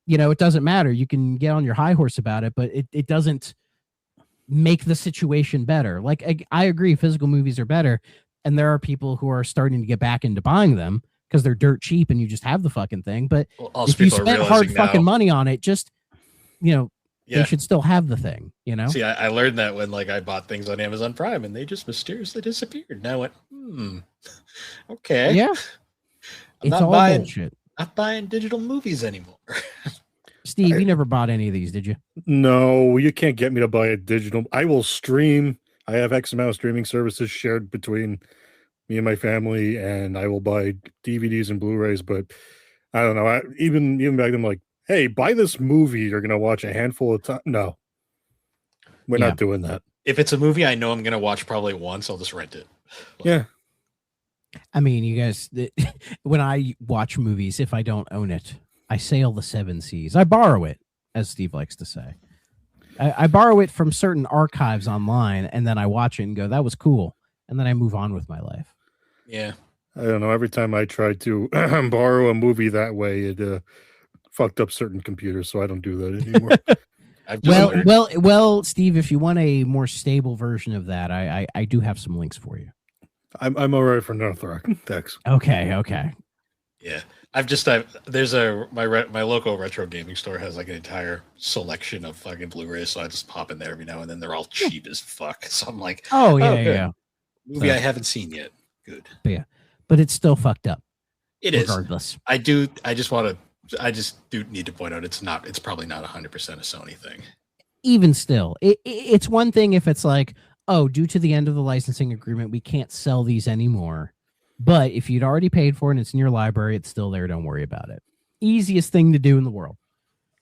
It doesn't matter. You can get on your high horse about it, but it doesn't make the situation better. Like I agree, physical movies are better, and there are people who are starting to get back into buying them because they're dirt cheap and you just have the fucking thing. But if you spent hard fucking money on it, just they should still have the thing. See, I learned that when I bought things on Amazon Prime and they just mysteriously disappeared. Now I went, okay, yeah, it's all bullshit. Not buying digital movies anymore. Steve, you never bought any of these, did you? No, you can't get me to buy a digital. I will stream. I have X amount of streaming services shared between me and my family, and I will buy DVDs and Blu-rays. But I don't know. Even back then, I'm like, hey, buy this movie. You're gonna watch a handful of times. No, we're not doing that. If it's a movie I know I'm gonna watch probably once, I'll just rent it. Yeah. I mean, you guys, when I watch movies, if I don't own it, I sail the seven seas. I borrow it, as Steve likes to say. I borrow it from certain archives online, and then I watch it and go, that was cool. And then I move on with my life. Yeah. I don't know. Every time I try to borrow a movie that way, it fucked up certain computers, so I don't do that anymore. Well, Steve, if you want a more stable version of that, I do have some links for you. I'm all right for Thrak. Thanks. Okay. Yeah. My local retro gaming store has an entire selection of fucking Blu-rays, so I just pop in there every now and then. They're all cheap as fuck. So I'm like, yeah. Movie I haven't seen yet. Good. But it's still fucked up. It regardless. Is. I just do need to point out it's probably not 100% a Sony thing. Even still, it's one thing if it's like, oh, due to the end of the licensing agreement, we can't sell these anymore. But if you'd already paid for it and it's in your library, it's still there. Don't worry about it. Easiest thing to do in the world.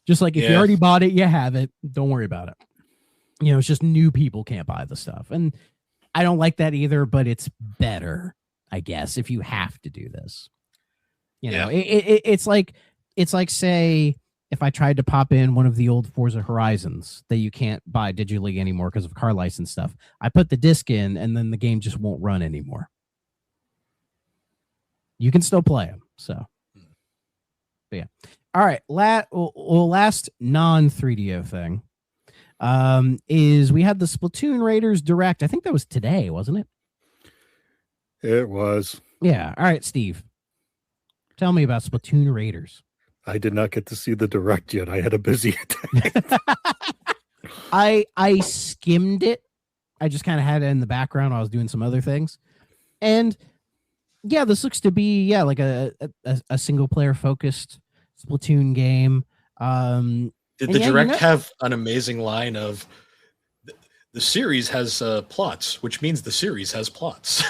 Just like if you already bought it, you have it. Don't worry about it. It's just new people can't buy the stuff. And I don't like that either, but it's better, I guess, if you have to do this. It's like say if I tried to pop in one of the old Forza Horizons that you can't buy digitally anymore because of car license stuff. I put the disc in, and then the game just won't run anymore. You can still play them. So, but yeah. All right. Last non-3DO thing is we had the Splatoon Raiders Direct. I think that was today, wasn't it? It was. Yeah. All right, Steve. Tell me about Splatoon Raiders. I did not get to see the Direct yet. I had a busy day. I skimmed it. I just kind of had it in the background while I was doing some other things. And yeah, this looks to be like a single player focused Splatoon game. Did the Direct have an amazing line of the series has plots, which means the series has plots?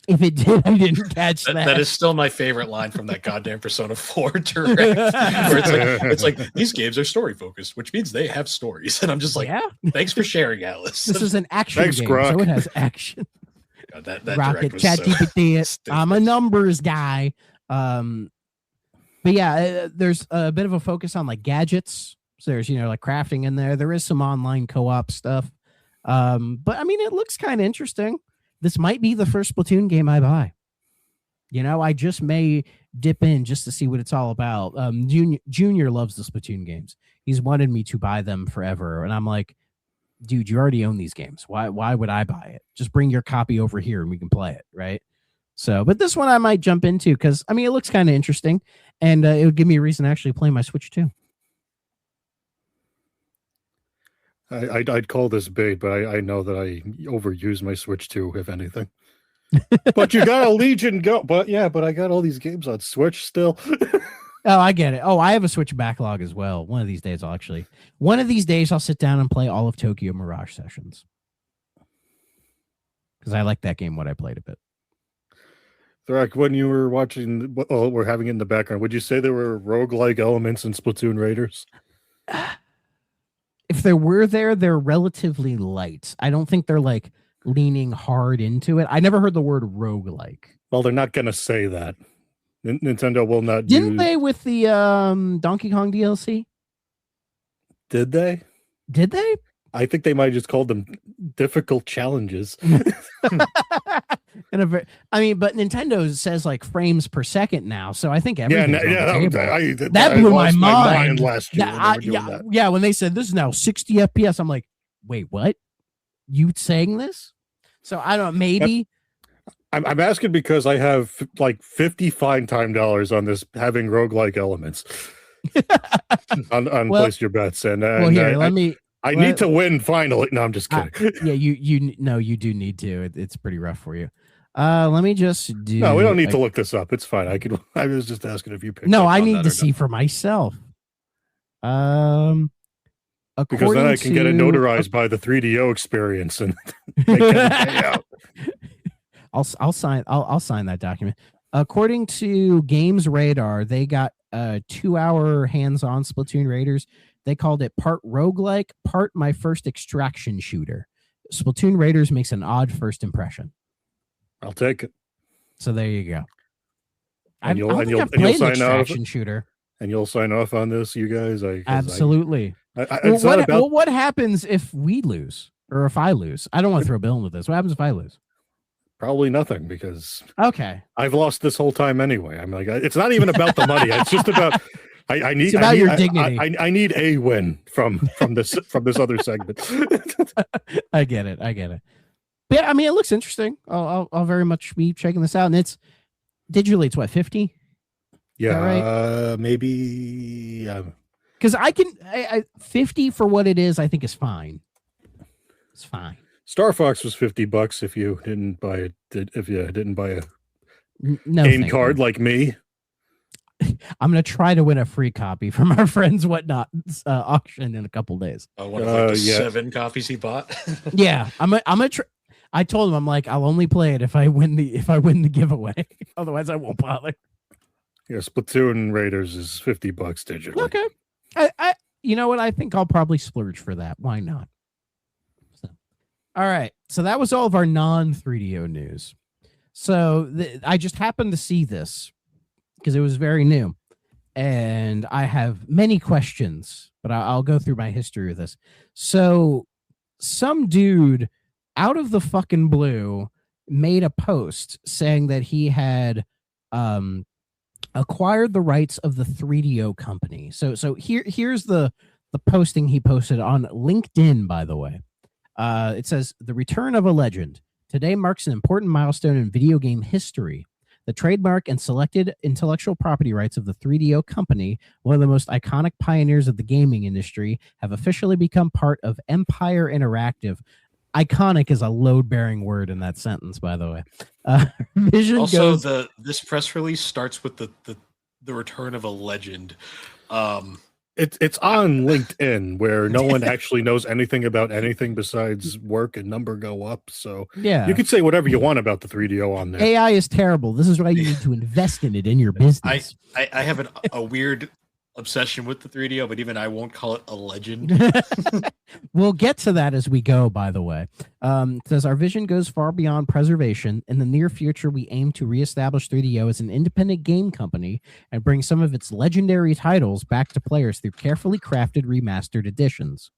If it did, I didn't catch that. That is still my favorite line from that goddamn Persona 4 Direct, where it's like these games are story focused, which means they have stories, and I'm just like, thanks for sharing, Alice. This is an action game, so it has action. God, that Rocket ChatGPT. I'm a numbers guy. But yeah, there's a bit of a focus on like gadgets. So there's like crafting in there. There is some online co-op stuff. But I mean, it looks kind of interesting. This might be the first Splatoon game I buy. I just may dip in just to see what it's all about. Junior loves the Splatoon games. He's wanted me to buy them forever. And I'm like, dude, you already own these games. Why would I buy it? Just bring your copy over here and we can play it, right? So, but this one I might jump into because, I mean, it looks kind of interesting. And it would give me a reason to actually play my Switch too. I'd call this bait, but I know that I overuse my Switch too, if anything. But you got a Legion Go, but I got all these games on Switch still. Oh, I get it. Oh, I have a Switch backlog as well. One of these days I'll sit down and play all of Tokyo Mirage Sessions. Because I like that game when I played a bit. Thrak, when you were watching, we're having it in the background, would you say there were roguelike elements in Splatoon Raiders? If there were they're relatively light. I don't think they're like leaning hard into it. I never heard the word roguelike. Well, they're not going to say that. Nintendo will not. Didn't they with the Donkey Kong DLC? Did they? Did they? I think they might have just called them difficult challenges. But Nintendo says like frames per second now, so I think everything's that blew my mind last year. When they said this is now 60 FPS, I'm like, wait, what? You saying this? So I don't know, maybe. I'm asking because I have like 50 fine time dollars on this having roguelike elements on place your bets, and I need to win finally. No, I'm just kidding. You do need to. It's pretty rough for you. Let me just do. No, we don't need to look this up. It's fine. I was just asking if you picked. No, I need to see for myself. Because then I can get it notarized by the 3DO experience and make it pay out. I'll sign that document. According to Games Radar, they got a 2-hour hands-on Splatoon Raiders. They called it part roguelike, part my first extraction shooter. Splatoon Raiders makes an odd first impression. I'll take it. So there you go. And you'll sign off. Shooter. And you'll sign off on this, you guys. Absolutely. What happens if we lose or if I lose? I don't want to throw Bill into this. What happens if I lose? Probably nothing, because I've lost this whole time anyway. I'm like, it's not even about the money. It's just about your dignity. I need a win from this other segment. I get it. But yeah, I mean, it looks interesting. I'll very much be checking this out. And it's digitally, it's what, 50? Yeah, right? Maybe. Because I 50 for what it is, I think is fine. It's fine. Star Fox was $50 if you didn't buy it. If you didn't buy a game card like me. I'm gonna try to win a free copy from our friends Whatnot auction in a couple days. One of the 7 copies he bought. Yeah, I'm gonna try. I told him, I'm like, I'll only play it if I win the giveaway. Otherwise, I won't bother. Yeah, Splatoon Raiders is $50 digitally. Okay, I you know what? I think I'll probably splurge for that. Why not? So, all right. So that was all of our non-3DO news. So I just happened to see this because it was very new, and I have many questions, but I'll go through my history with this. So, some dude out of the fucking blue made a post saying that he had acquired the rights of the 3DO company. So here's the posting he posted on LinkedIn, by the way. It says, "The return of a legend. Today marks an important milestone in video game history. The trademark and selected intellectual property rights of the 3DO company, one of the most iconic pioneers of the gaming industry, have officially become part of Empire Interactive." Iconic is a load-bearing word in that sentence, by the way. Vision Also, goes, this press release starts with the return of a legend. It's on LinkedIn where no one actually knows anything about anything besides work and number go up. So yeah, you can say whatever you want about the 3DO on there. AI is terrible. This is why you need to invest in it in your business. I have a weird obsession with the 3DO, but even I won't call it a legend. We'll get to that as we go, by the way. It says, "Our vision goes far beyond preservation. In the near future, we aim to reestablish 3DO as an independent game company and bring some of its legendary titles back to players through carefully crafted remastered editions."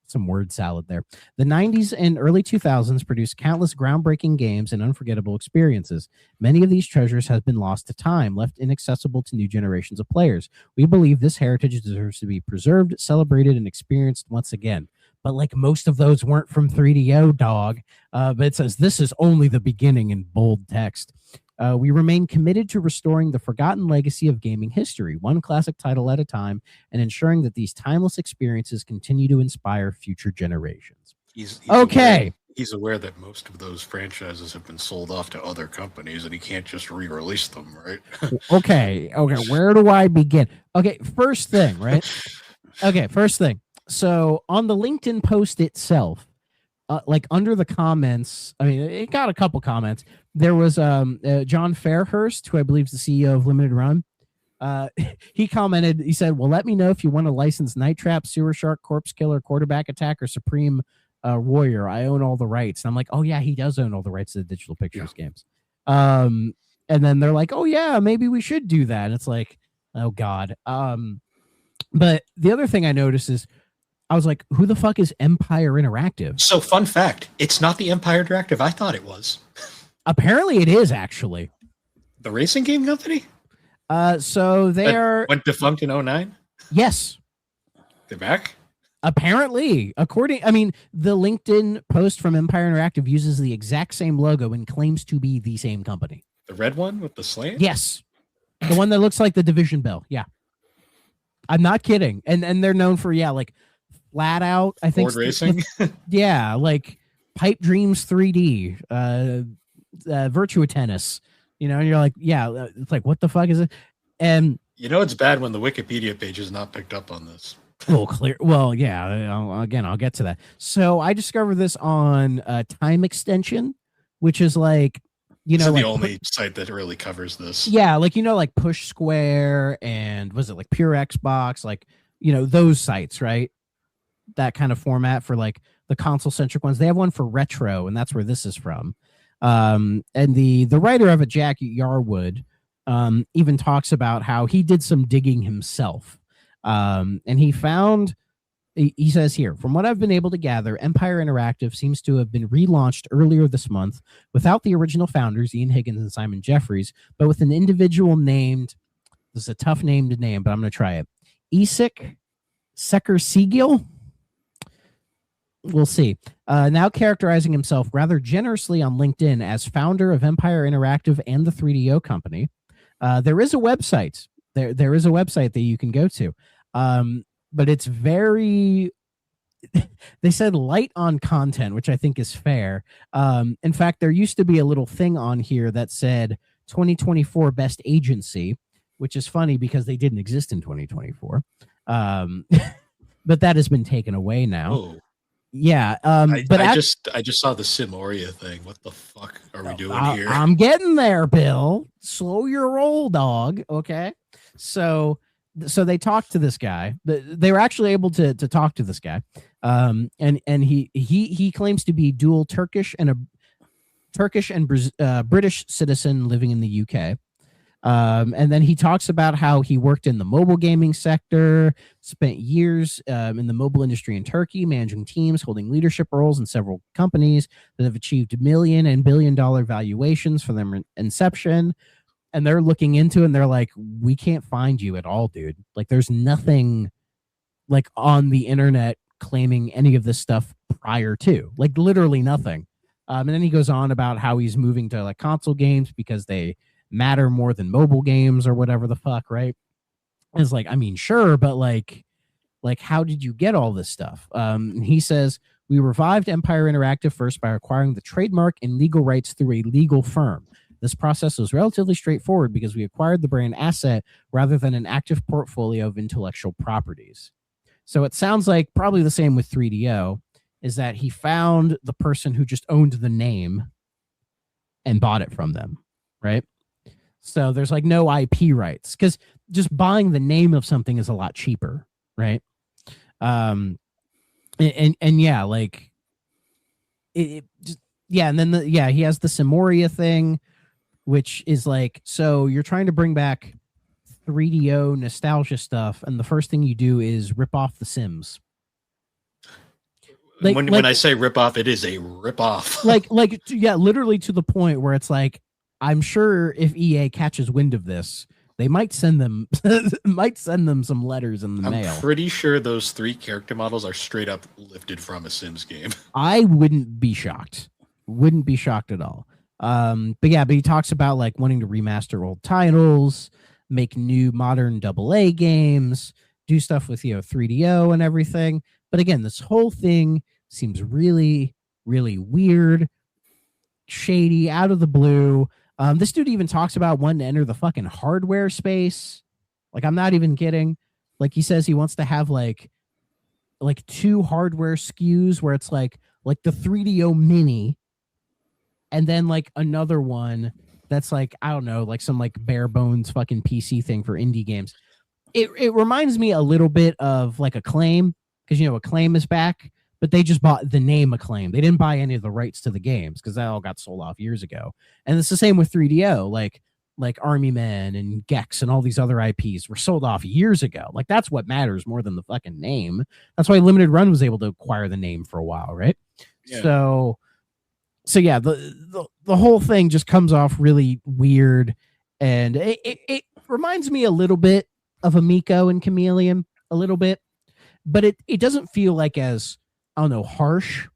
Some word salad there. The 90s and early 2000s produced countless groundbreaking games and unforgettable experiences. Many of these treasures have been lost to time, left inaccessible to new generations of players. We believe this heritage deserves to be preserved, celebrated, and experienced once again. But like most of those weren't from 3DO, dog. But it says, "This is only the beginning" in bold text. We remain committed to restoring the forgotten legacy of gaming history, one classic title at a time, and ensuring that these timeless experiences continue to inspire future generations. He's okay. He's aware that most of those franchises have been sold off to other companies, and he can't just re-release them, right? Okay. Where do I begin? Okay, first thing, right? Okay, first thing. So on the LinkedIn post itself, like under the comments, I mean, it got a couple comments. There was John Fairhurst, who I believe is the CEO of Limited Run. He commented, he said, "Well, let me know if you want to license Night Trap, Sewer Shark, Corpse Killer, Quarterback Attack, or Supreme Warrior. I own all the rights." And I'm like, oh yeah, he does own all the rights to the Digital Pictures games. And then they're like, oh yeah, maybe we should do that. And it's like, oh God. But the other thing I noticed is, I was like, who the fuck is Empire Interactive? So, fun fact, it's not the Empire Interactive I thought it was. Apparently it is, actually. The racing game company? So they are... Went defunct in 2009? Yes. They're back? Apparently. The LinkedIn post from Empire Interactive uses the exact same logo and claims to be the same company. The red one with the slant? Yes. The one that looks like the Division bell. Yeah. I'm not kidding. And they're known for, like, flat out, I think. Ford Racing? Yeah, like Pipe Dreams 3D, Virtua Tennis, and you're like, yeah, it's like, what the fuck is it? And it's bad when the Wikipedia page is not picked up on this. Well, yeah, I'll get to that. So I discovered this on Time Extension, which is like, This is the only site that really covers this. Yeah, like, like Push Square and was it like Pure Xbox, like, those sites, right? That kind of format for like the console centric ones. They have one for retro, and that's where this is from. And the writer of it, Jack Yarwood, even talks about how he did some digging himself. And he says here, "From what I've been able to gather, Empire Interactive seems to have been relaunched earlier this month without the original founders, Ian Higgins and Simon Jeffries, but with an individual named," this is a tough name to name, but I'm going to try it, Isik Seker-Sigil. We'll see. Now characterizing himself rather generously on LinkedIn as founder of Empire Interactive and the 3DO company. There is a website. There is a website that you can go to. But it's very, they said light on content, which I think is fair. In fact, there used to be a little thing on here that said 2024 best agency, which is funny because they didn't exist in 2024. But that has been taken away now. Oh. Yeah. I just saw the Simoria thing. What the fuck are we doing here? I'm getting there, Bill. Slow your roll, dog. Okay. So they talked to this guy. They were actually able to talk to this guy. And he claims to be dual Turkish and British citizen living in the UK. And then he talks about how he worked in the mobile gaming sector, spent years in the mobile industry in Turkey, managing teams, holding leadership roles in several companies that have achieved million and billion-dollar valuations from their inception. And they're looking into it and they're like, we can't find you at all, dude. Like, there's nothing like on the internet claiming any of this stuff prior to, like, literally nothing. And then he goes on about how he's moving to like console games because they matter more than mobile games or whatever the fuck, right? And it's like, I mean, sure, but like how did you get all this stuff? He says, we revived Empire Interactive first by acquiring the trademark and legal rights through a legal firm. This process was relatively straightforward because we acquired the brand asset rather than an active portfolio of intellectual properties. So it sounds like probably the same with 3DO, is that he found the person who just owned the name and bought it from them, right? So there's like no IP rights because just buying the name of something is a lot cheaper, right? And yeah, like it just, yeah, and then he has the Simoria thing, which is like, so you're trying to bring back 3DO nostalgia stuff, and the first thing you do is rip off The Sims. Like, when I say rip off, it is a rip off. Yeah, literally to the point where it's like, I'm sure if EA catches wind of this, they might send them some letters in the mail. I'm pretty sure those 3 character models are straight up lifted from a Sims game. I wouldn't be shocked. Wouldn't be shocked at all. But he talks about like wanting to remaster old titles, make new modern AA games, do stuff with 3DO and everything. But again, this whole thing seems really, really weird, shady, out of the blue. This dude even talks about wanting to enter the fucking hardware space. Like, I'm not even kidding. Like, he says he wants to have like 2 hardware SKUs where it's like the 3DO Mini, and then like another one that's like, I don't know, like some like bare bones fucking PC thing for indie games. It reminds me a little bit of like Acclaim, because Acclaim is back, but they just bought the name Acclaim. They didn't buy any of the rights to the games because that all got sold off years ago. And it's the same with 3DO, like Army Men and Gex and all these other IPs were sold off years ago. Like, that's what matters more than the fucking name. That's why Limited Run was able to acquire the name for a while, right? Yeah. So yeah, the whole thing just comes off really weird, and it reminds me a little bit of Amico and Chameleon, a little bit, but it doesn't feel like as, I don't know, harsh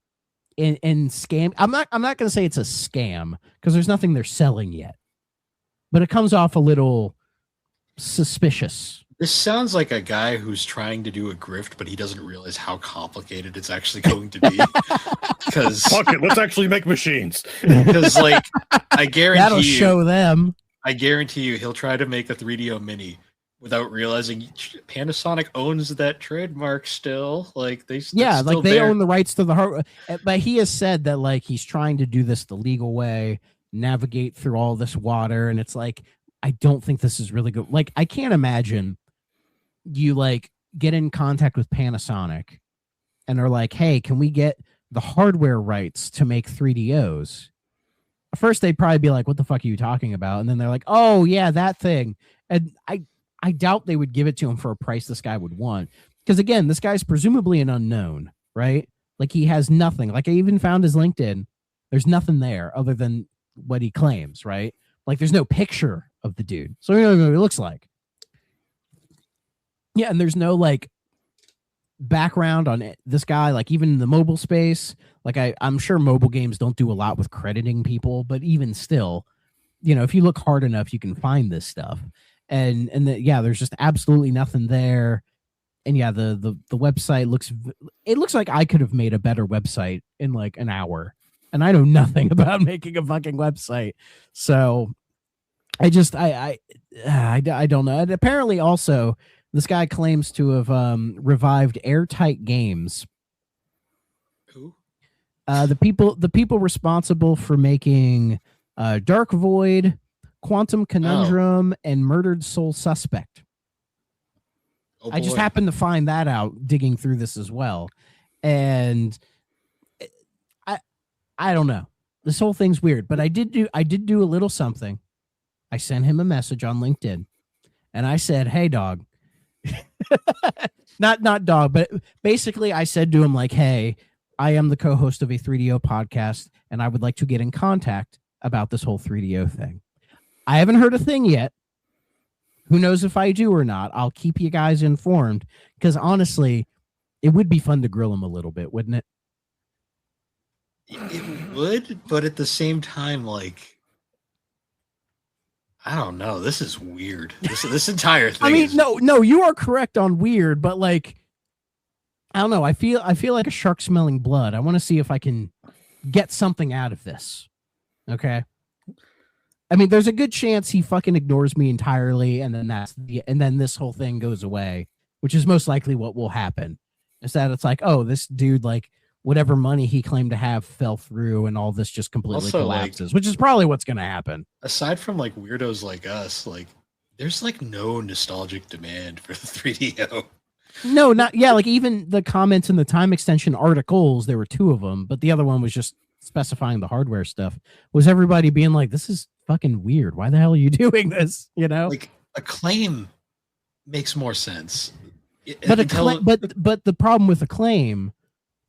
and scam. I'm not going to say it's a scam because there's nothing they're selling yet, but it comes off a little suspicious. This sounds like a guy who's trying to do a grift, but he doesn't realize how complicated it's actually going to be. Because fuck it, let's actually make machines. Because like, I guarantee that'll show them. I guarantee you, he'll try to make a 3DO Mini without realizing Panasonic owns that trademark still. Like they own the rights to the hardware. But he has said that like he's trying to do this the legal way, navigate through all this water, and it's like, I don't think this is really good. Like, I can't imagine you like get in contact with Panasonic and they're like, hey, can we get the hardware rights to make 3DOs? First, they'd probably be like, what the fuck are you talking about? And then they're like, oh yeah, that thing. And I doubt they would give it to him for a price this guy would want. Because again, this guy's presumably an unknown, right? Like, he has nothing. Like, I even found his LinkedIn. There's nothing there other than what he claims, right? Like, there's no picture of the dude. So we don't know what he looks like. Yeah, and there's no like background on this guy, like even in the mobile space. Like, I'm sure mobile games don't do a lot with crediting people, but even still, if you look hard enough, you can find this stuff. And there's just absolutely nothing there. And yeah, the website looks like I could have made a better website in like an hour, and I know nothing about making a fucking website. So I don't know. And apparently also, this guy claims to have revived Airtight Games. Who? The people responsible for making Dark Void, Quantum Conundrum, and Murdered Soul Suspect. Oh, I just happened to find that out digging through this as well. And I don't know. This whole thing's weird, but I did do a little something. I sent him a message on LinkedIn, and I said, "Hey, dog." not dog, but basically I said to him like, "Hey, I am the co-host of a 3DO podcast, and I would like to get in contact about this whole 3DO thing. I haven't heard a thing yet. Who knows if I do or not? I'll keep you guys informed, because honestly, it would be fun to grill him a little bit, wouldn't it?" It would, but at the same time, like, I don't know. This is weird. This entire thing. I mean, no, you are correct on weird, but like, I don't know. I feel like a shark smelling blood. I want to see if I can get something out of this. Okay. I mean, there's a good chance he fucking ignores me entirely, and then this whole thing goes away, which is most likely what will happen. Is that it's like, oh, this dude, like, whatever money he claimed to have fell through, and all this just completely Also, collapses, which is probably what's going to happen. Aside from like weirdos like us, like, there's like no nostalgic demand for the 3DO. No, not yeah. Like even the comments in the time extension articles, there were 2 of them, but the other one was just specifying the hardware stuff. Was everybody being like, "This is fucking weird. Why the hell are you doing this?" You know, Like, Acclaim makes more sense. but the problem with Acclaim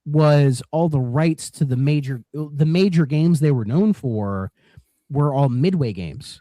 was all the rights to the major games they were known for were all Midway games.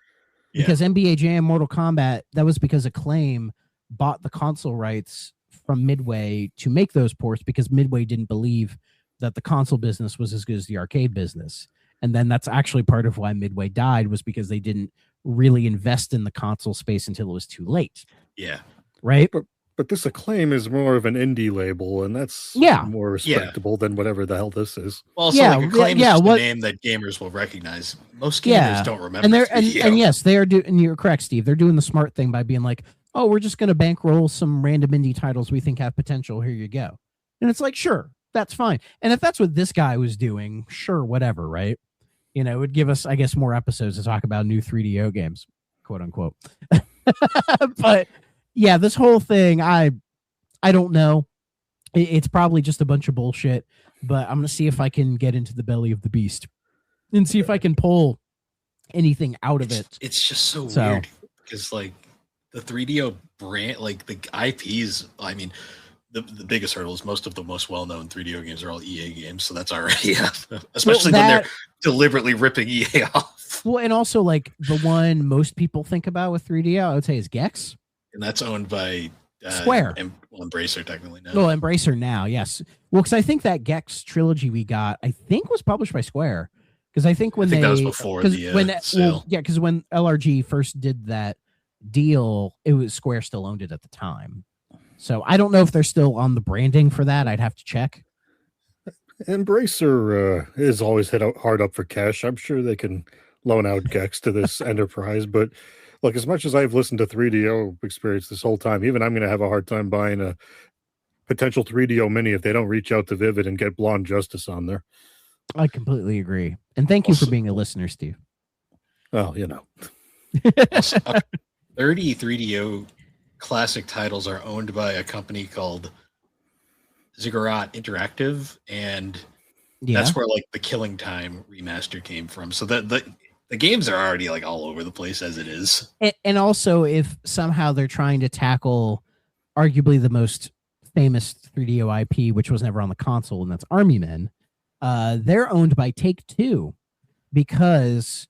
Yeah. Because NBA Jam, Mortal Kombat, that was because Acclaim bought the console rights from Midway to make those ports, because Midway didn't believe that the console business was as good as the arcade business. And then that's actually part of why Midway died, was because they didn't really invest in the console space until it was too late. Yeah. Right? But this Acclaim is more of an indie label, and that's more respectable than whatever the hell this is. Well, also, like, Acclaim is just a name that gamers will recognize. Most gamers don't remember. And yes, they are doing, and you're correct, Steve. They're doing the smart thing by being like, "Oh, we're just going to bankroll some random indie titles we think have potential. Here you go." And it's like, sure, that's fine. And if that's what this guy was doing, sure, whatever, right? You know, it would give us, I guess, more episodes to talk about new 3DO games, quote unquote. But yeah, this whole thing, I don't know. It's probably just a bunch of bullshit, but I'm going to see if I can get into the belly of the beast and see if I can pull anything out of it. It's just so weird, because like the 3DO brand, like the IPs, I mean, the biggest hurdle is most of the most well-known 3DO games are all EA games, so that's already especially when they're deliberately ripping EA off. Well, and also like the one most people think about with 3DO, I would say, is Gex. And that's owned by Square. Embracer technically now. Well, Embracer now, yes. Well, because I think that Gex trilogy we got, I think, was published by Square. Because I think when that was before the sale. Because when LRG first did that deal, it was Square still owned it at the time. So I don't know if they're still on the branding for that. I'd have to check. Embracer is always hard up for cash. I'm sure they can loan out Gex to this enterprise, but look, as much as I've listened to 3DO experience this whole time, even I'm going to have a hard time buying a potential 3DO mini if they don't reach out to Vivid and get Blonde Justice on there. I completely agree. And thank you for being a listener, Steve. Well, you know. 30 3DO classic titles are owned by a company called Ziggurat Interactive, and that's where like the Killing Time remaster came from. So that the games are already like all over the place as it is. And also, if somehow they're trying to tackle arguably the most famous 3DO IP, which was never on the console, and that's Army Men, they're owned by Take-Two, because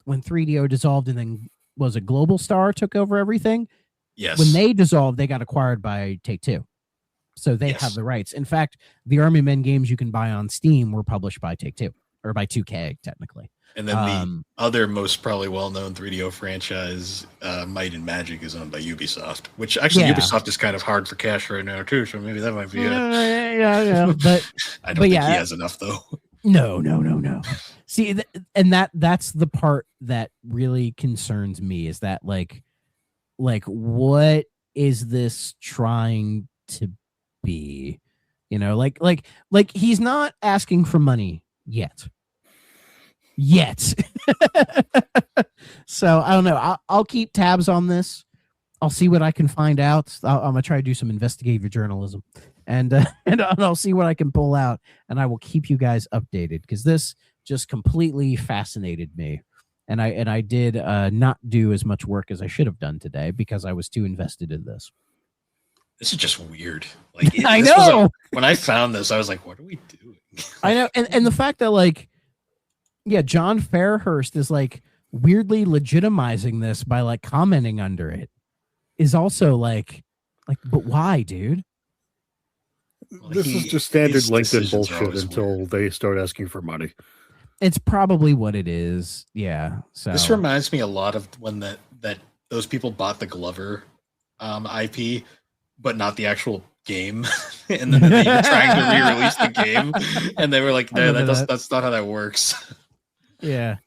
when 3DO dissolved and then was a Global Star took over everything. Yes. When they dissolved, they got acquired by Take-Two. So they have the rights. In fact, the Army Men games you can buy on Steam were published by Take-Two, or by 2K, technically. And then the other most probably well-known 3DO franchise, Might and Magic, is owned by Ubisoft, which actually Ubisoft is kind of hard for cash right now too. So maybe that might be But I don't think he has enough though. No. See, that's the part that really concerns me, is that like what is this trying to be? You know, like he's not asking for money yet. So I don't know. I'll keep tabs on this. I'll see what I can find out. I'm gonna try to do some investigative journalism, and I'll see what I can pull out, and I will keep you guys updated, because this just completely fascinated me, and I did not do as much work as I should have done today because I was too invested in this. This is just weird. Like I know. When I found this, I was like, "What are we doing?" I know, and the fact that like, yeah, John Fairhurst is like weirdly legitimizing this by like commenting under it is also like, but why, dude? This is just standard LinkedIn bullshit until they start asking for money. It's probably what it is. Yeah. So this reminds me a lot of when that those people bought the Glover IP, but not the actual game, and then they were trying to re-release the game, and they were like, "No, that's not how that works." Yeah.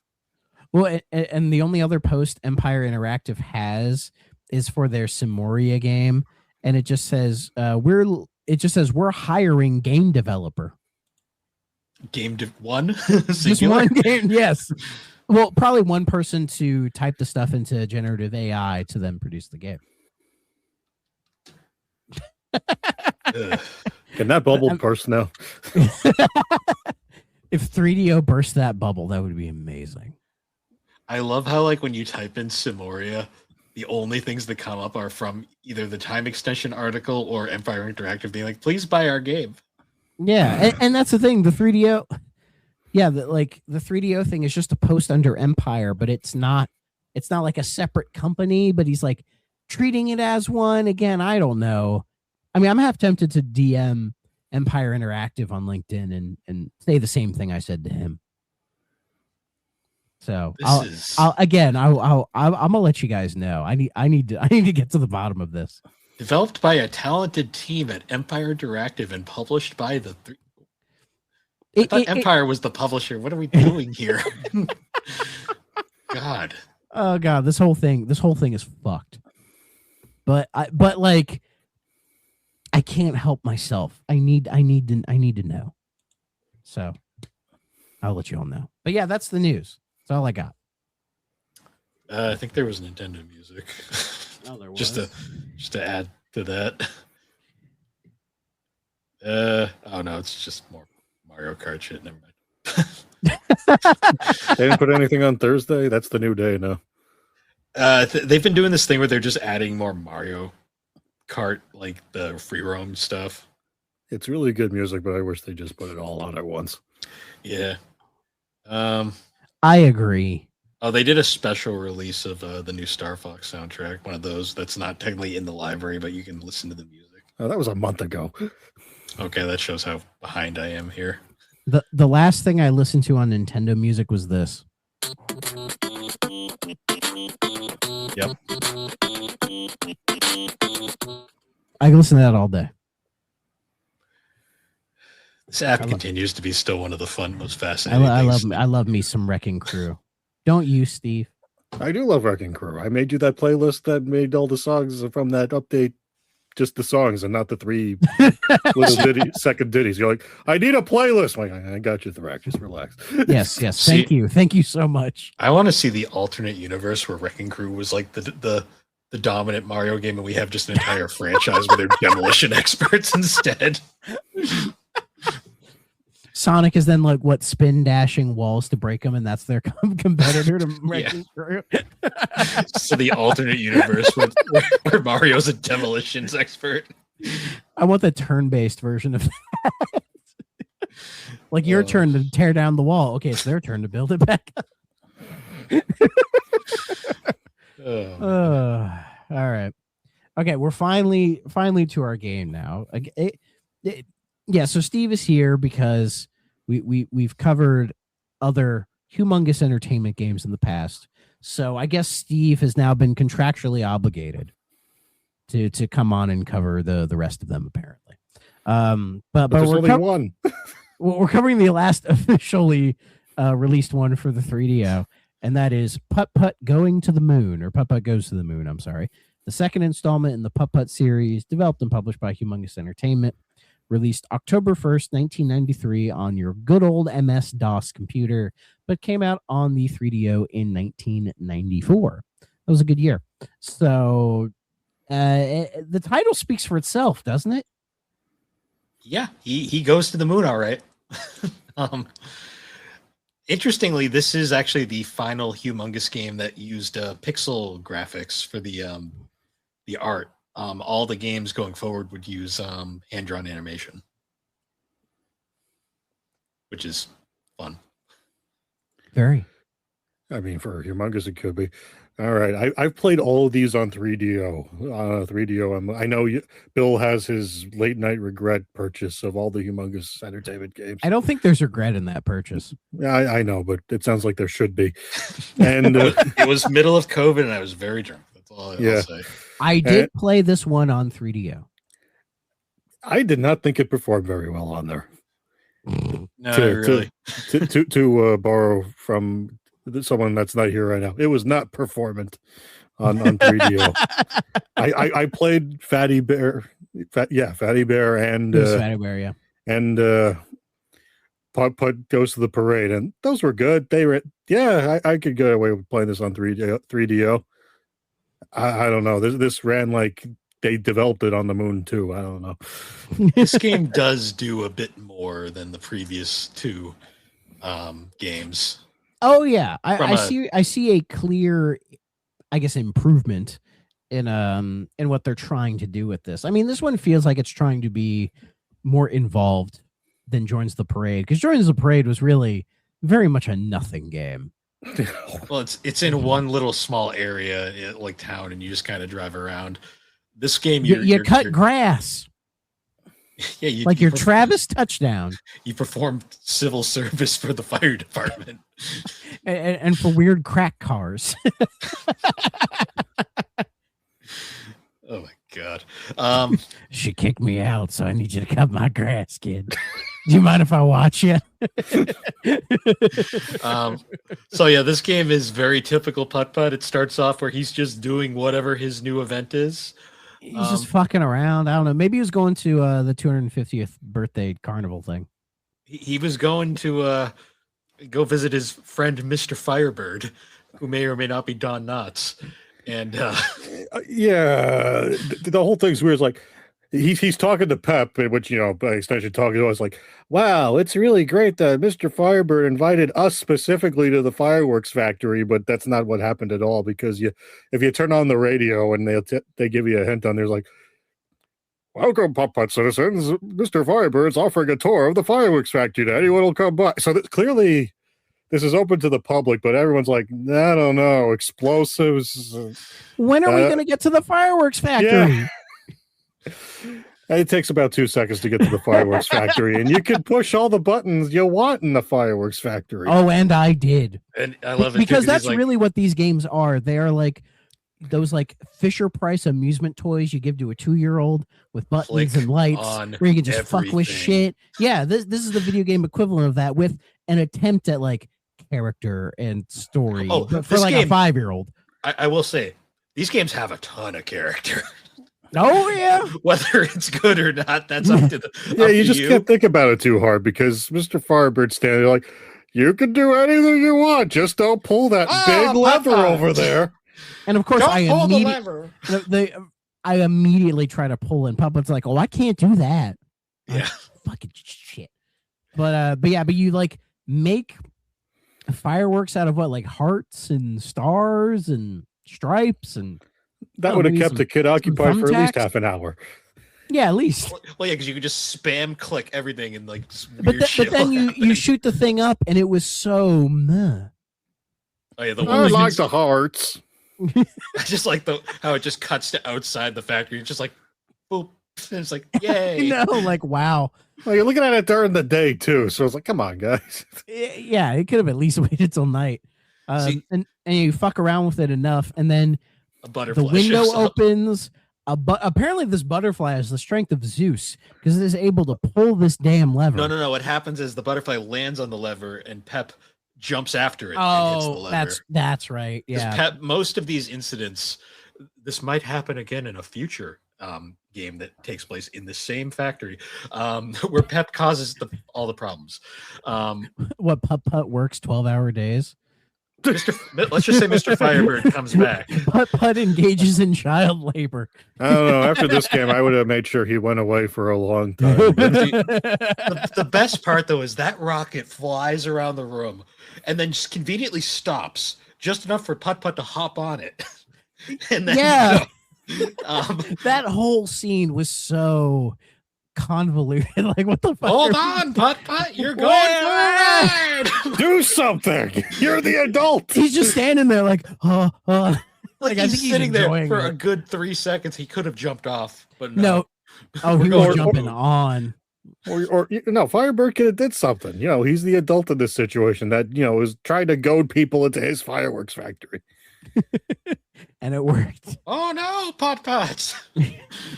Well, and the only other post Empire Interactive has is for their Simoria game, and it just says we're hiring game developer. One? Just one game, yes. Well, probably one person to type the stuff into generative AI to then produce the game. Can that bubble burst now? If 3DO burst that bubble, that would be amazing. I love how, like, when you type in Simoria, the only things that come up are from either the Time Extension article or Empire Interactive being like, "Please buy our game." Yeah, and that's the thing. The 3DO, yeah, the 3DO thing is just a post under Empire, but it's not like a separate company. But he's like treating it as one. Again, I don't know. I mean, I'm half tempted to DM Empire Interactive on LinkedIn and say the same thing I said to him. So I'm gonna let you guys know. I need to get to the bottom of this. Developed by a talented team at Empire Interactive and published by the I thought Empire was the publisher. What are we doing here? God. Oh God, this whole thing is fucked. But like I can't help myself. I need to know. So I'll let you all know. But yeah, that's the news. That's all I got. I think there was Nintendo music. Oh, there was. just to add to that. Oh no, it's just more Mario Kart shit. Never mind. They didn't put anything on Thursday. That's the new day now. They've been doing this thing where they're just adding more Mario Kart, like the free roam stuff. It's really good music, but I wish they just put it all on at once. Yeah. I agree. Oh, they did a special release of the new Star Fox soundtrack. One of those that's not technically in the library, but you can listen to the music. Oh, that was a month ago. Okay, that shows how behind I am here. The last thing I listened to on Nintendo Music was this. Yep. I can listen to that all day. This app continues to be still one of the fun, most fascinating things. I love me some Wrecking Crew. Don't you, Steve? I do love Wrecking Crew. I made you that playlist that made all the songs from that update, just the songs and not the 3 little second ditties. You're like, I need a playlist. I'm like, I got you, Thrak. Just relax. Yes. Thank you so much. I want to see the alternate universe where Wrecking Crew was like the dominant Mario game, and we have just an entire franchise where they're demolition experts instead. Sonic is then like spin dashing walls to break them, and that's their competitor to Wrecking Crew. So the alternate universe where Mario's a demolitions expert. I want the turn-based version of that. Like your turn to tear down the wall. Okay, it's their turn to build it back up. All right. Okay, we're finally to our game now. Yeah, so Steve is here because we've covered other Humongous Entertainment games in the past. So I guess Steve has now been contractually obligated to come on and cover the rest of them, apparently. But there's only one. We're covering the last officially released one for the 3DO, and that is Putt-Putt Going to the Moon, or Putt-Putt Goes to the Moon, I'm sorry. The second installment in the Putt-Putt series, developed and published by Humongous Entertainment, released October 1st, 1993 on your good old MS-DOS computer, but came out on the 3DO in 1994. That was a good year. So the title speaks for itself, doesn't it? Yeah, he goes to the moon, all right. Interestingly, this is actually the final Humongous game that used pixel graphics for the art. All the games going forward would use hand-drawn animation, which is fun. Very. I mean, for Humongous, it could be. All right, I've played all of these on 3DO. 3DO. I know Bill has his late night regret purchase of all the Humongous Entertainment games. I don't think there's regret in that purchase. Yeah, I know, but it sounds like there should be. And it was middle of COVID, and I was very drunk. That's all I'll say. I did play this one on 3DO. I did not think it performed very well on there. No, really. To borrow from someone that's not here right now, it was not performant on 3DO. I played Fatty Bear, Fatty Bear, and Fatty Bear, yeah, and Putt-Putt Goes to the Parade, and those were good. They were, I could get away with playing this on 3DO. I don't know. This ran like they developed it on the moon too. I don't know. This game does do a bit more than the previous two games. Oh yeah, I see a clear, I guess, improvement in what they're trying to do with this. I mean, this one feels like it's trying to be more involved than Joins the Parade, because Joins the Parade was really very much a nothing game. Well, it's in one little small area, like town, and you just kind of drive around. This game, you cut grass. Yeah, like your Travis touchdown. You performed civil service for the fire department, and for weird crack cars. Oh my god! She kicked me out, so I need you to cut my grass, kid. Do you mind if I watch you? So yeah, this game is very typical Putt-Putt. It starts off where he's just doing whatever his new event is. He's just fucking around. I don't know. Maybe he was going to the 250th birthday carnival thing. He was going to go visit his friend Mr. Firebird, who may or may not be Don Knotts. And yeah, the whole thing's weird. It's like he's talking to Pep, which, you know, by extension talking to us, like, wow, it's really great that Mr. Firebird invited us specifically to the fireworks factory, but that's not what happened at all, because if you turn on the radio and they give you a hint on there's like, welcome, Putt-Putt citizens, Mr. Firebird's offering a tour of the fireworks factory today. Anyone will come by. So clearly this is open to the public, but everyone's like, I don't know, explosives. When are we going to get to the fireworks factory? Yeah. It takes about 2 seconds to get to the fireworks factory, and you can push all the buttons you want in the fireworks factory. Oh, and I did. And I love it because that's really what these games are. They are like those like Fisher Price amusement toys you give to a 2-year-old with buttons and lights where you can just fuck with shit. Yeah, this is the video game equivalent of that, with an attempt at like character and story for like a 5-year-old. I will say, these games have a ton of character. Oh yeah, whether it's good or not, that's up to the. Yeah, you just can't think about it too hard, because Mr. Firebird's standing there like, you can do anything you want, just don't pull that big lever over there. And of course, I immediately try to pull in. Puppet's like, oh, I can't do that. Yeah, fucking shit. But you like make fireworks out of what, like hearts and stars and stripes, and that would have kept the kid occupied for at least half an hour. Yeah, at least. Well, yeah, because you could just spam click everything and like. But then you shoot the thing up, and it was so meh. Oh yeah, I like the hearts. I just like how it just cuts to outside the factory. It's just like, boop. And it's like, yay! No, like wow. Well, you're looking at it during the day too, so it's like, come on, guys. Yeah, it could have at least waited till night. And you fuck around with it enough, and then a butterfly the window opens. Apparently, this butterfly has the strength of Zeus because it is able to pull this damn lever. No. What happens is the butterfly lands on the lever, and Pep jumps after it. Oh, and hits the lever. That's right. Yeah. Pep, most of these incidents, this might happen again in a future game that takes place in the same factory, where Pep causes all the problems. What, Putt-Putt works 12-hour days? Let's just say Mr. Firebird comes back. Putt engages in child labor. I don't know. After this game, I would have made sure he went away for a long time. The best part, though, is that rocket flies around the room and then just conveniently stops just enough for Putt-Putt to hop on it. And then, yeah. That whole scene was so convoluted. Like, what the fuck? Hold on, Putt-Putt, you're going for a ride. Do something. You're the adult. He's just standing there like, Like I think he's sitting there enjoying for it. a good 3 seconds. He could have jumped off, but No. Oh, he was jumping on. Or no, Firebird could have did something. You know, he's the adult in this situation that, you know, is trying to goad people into his fireworks factory. And it worked. Oh no, Putt-Putt.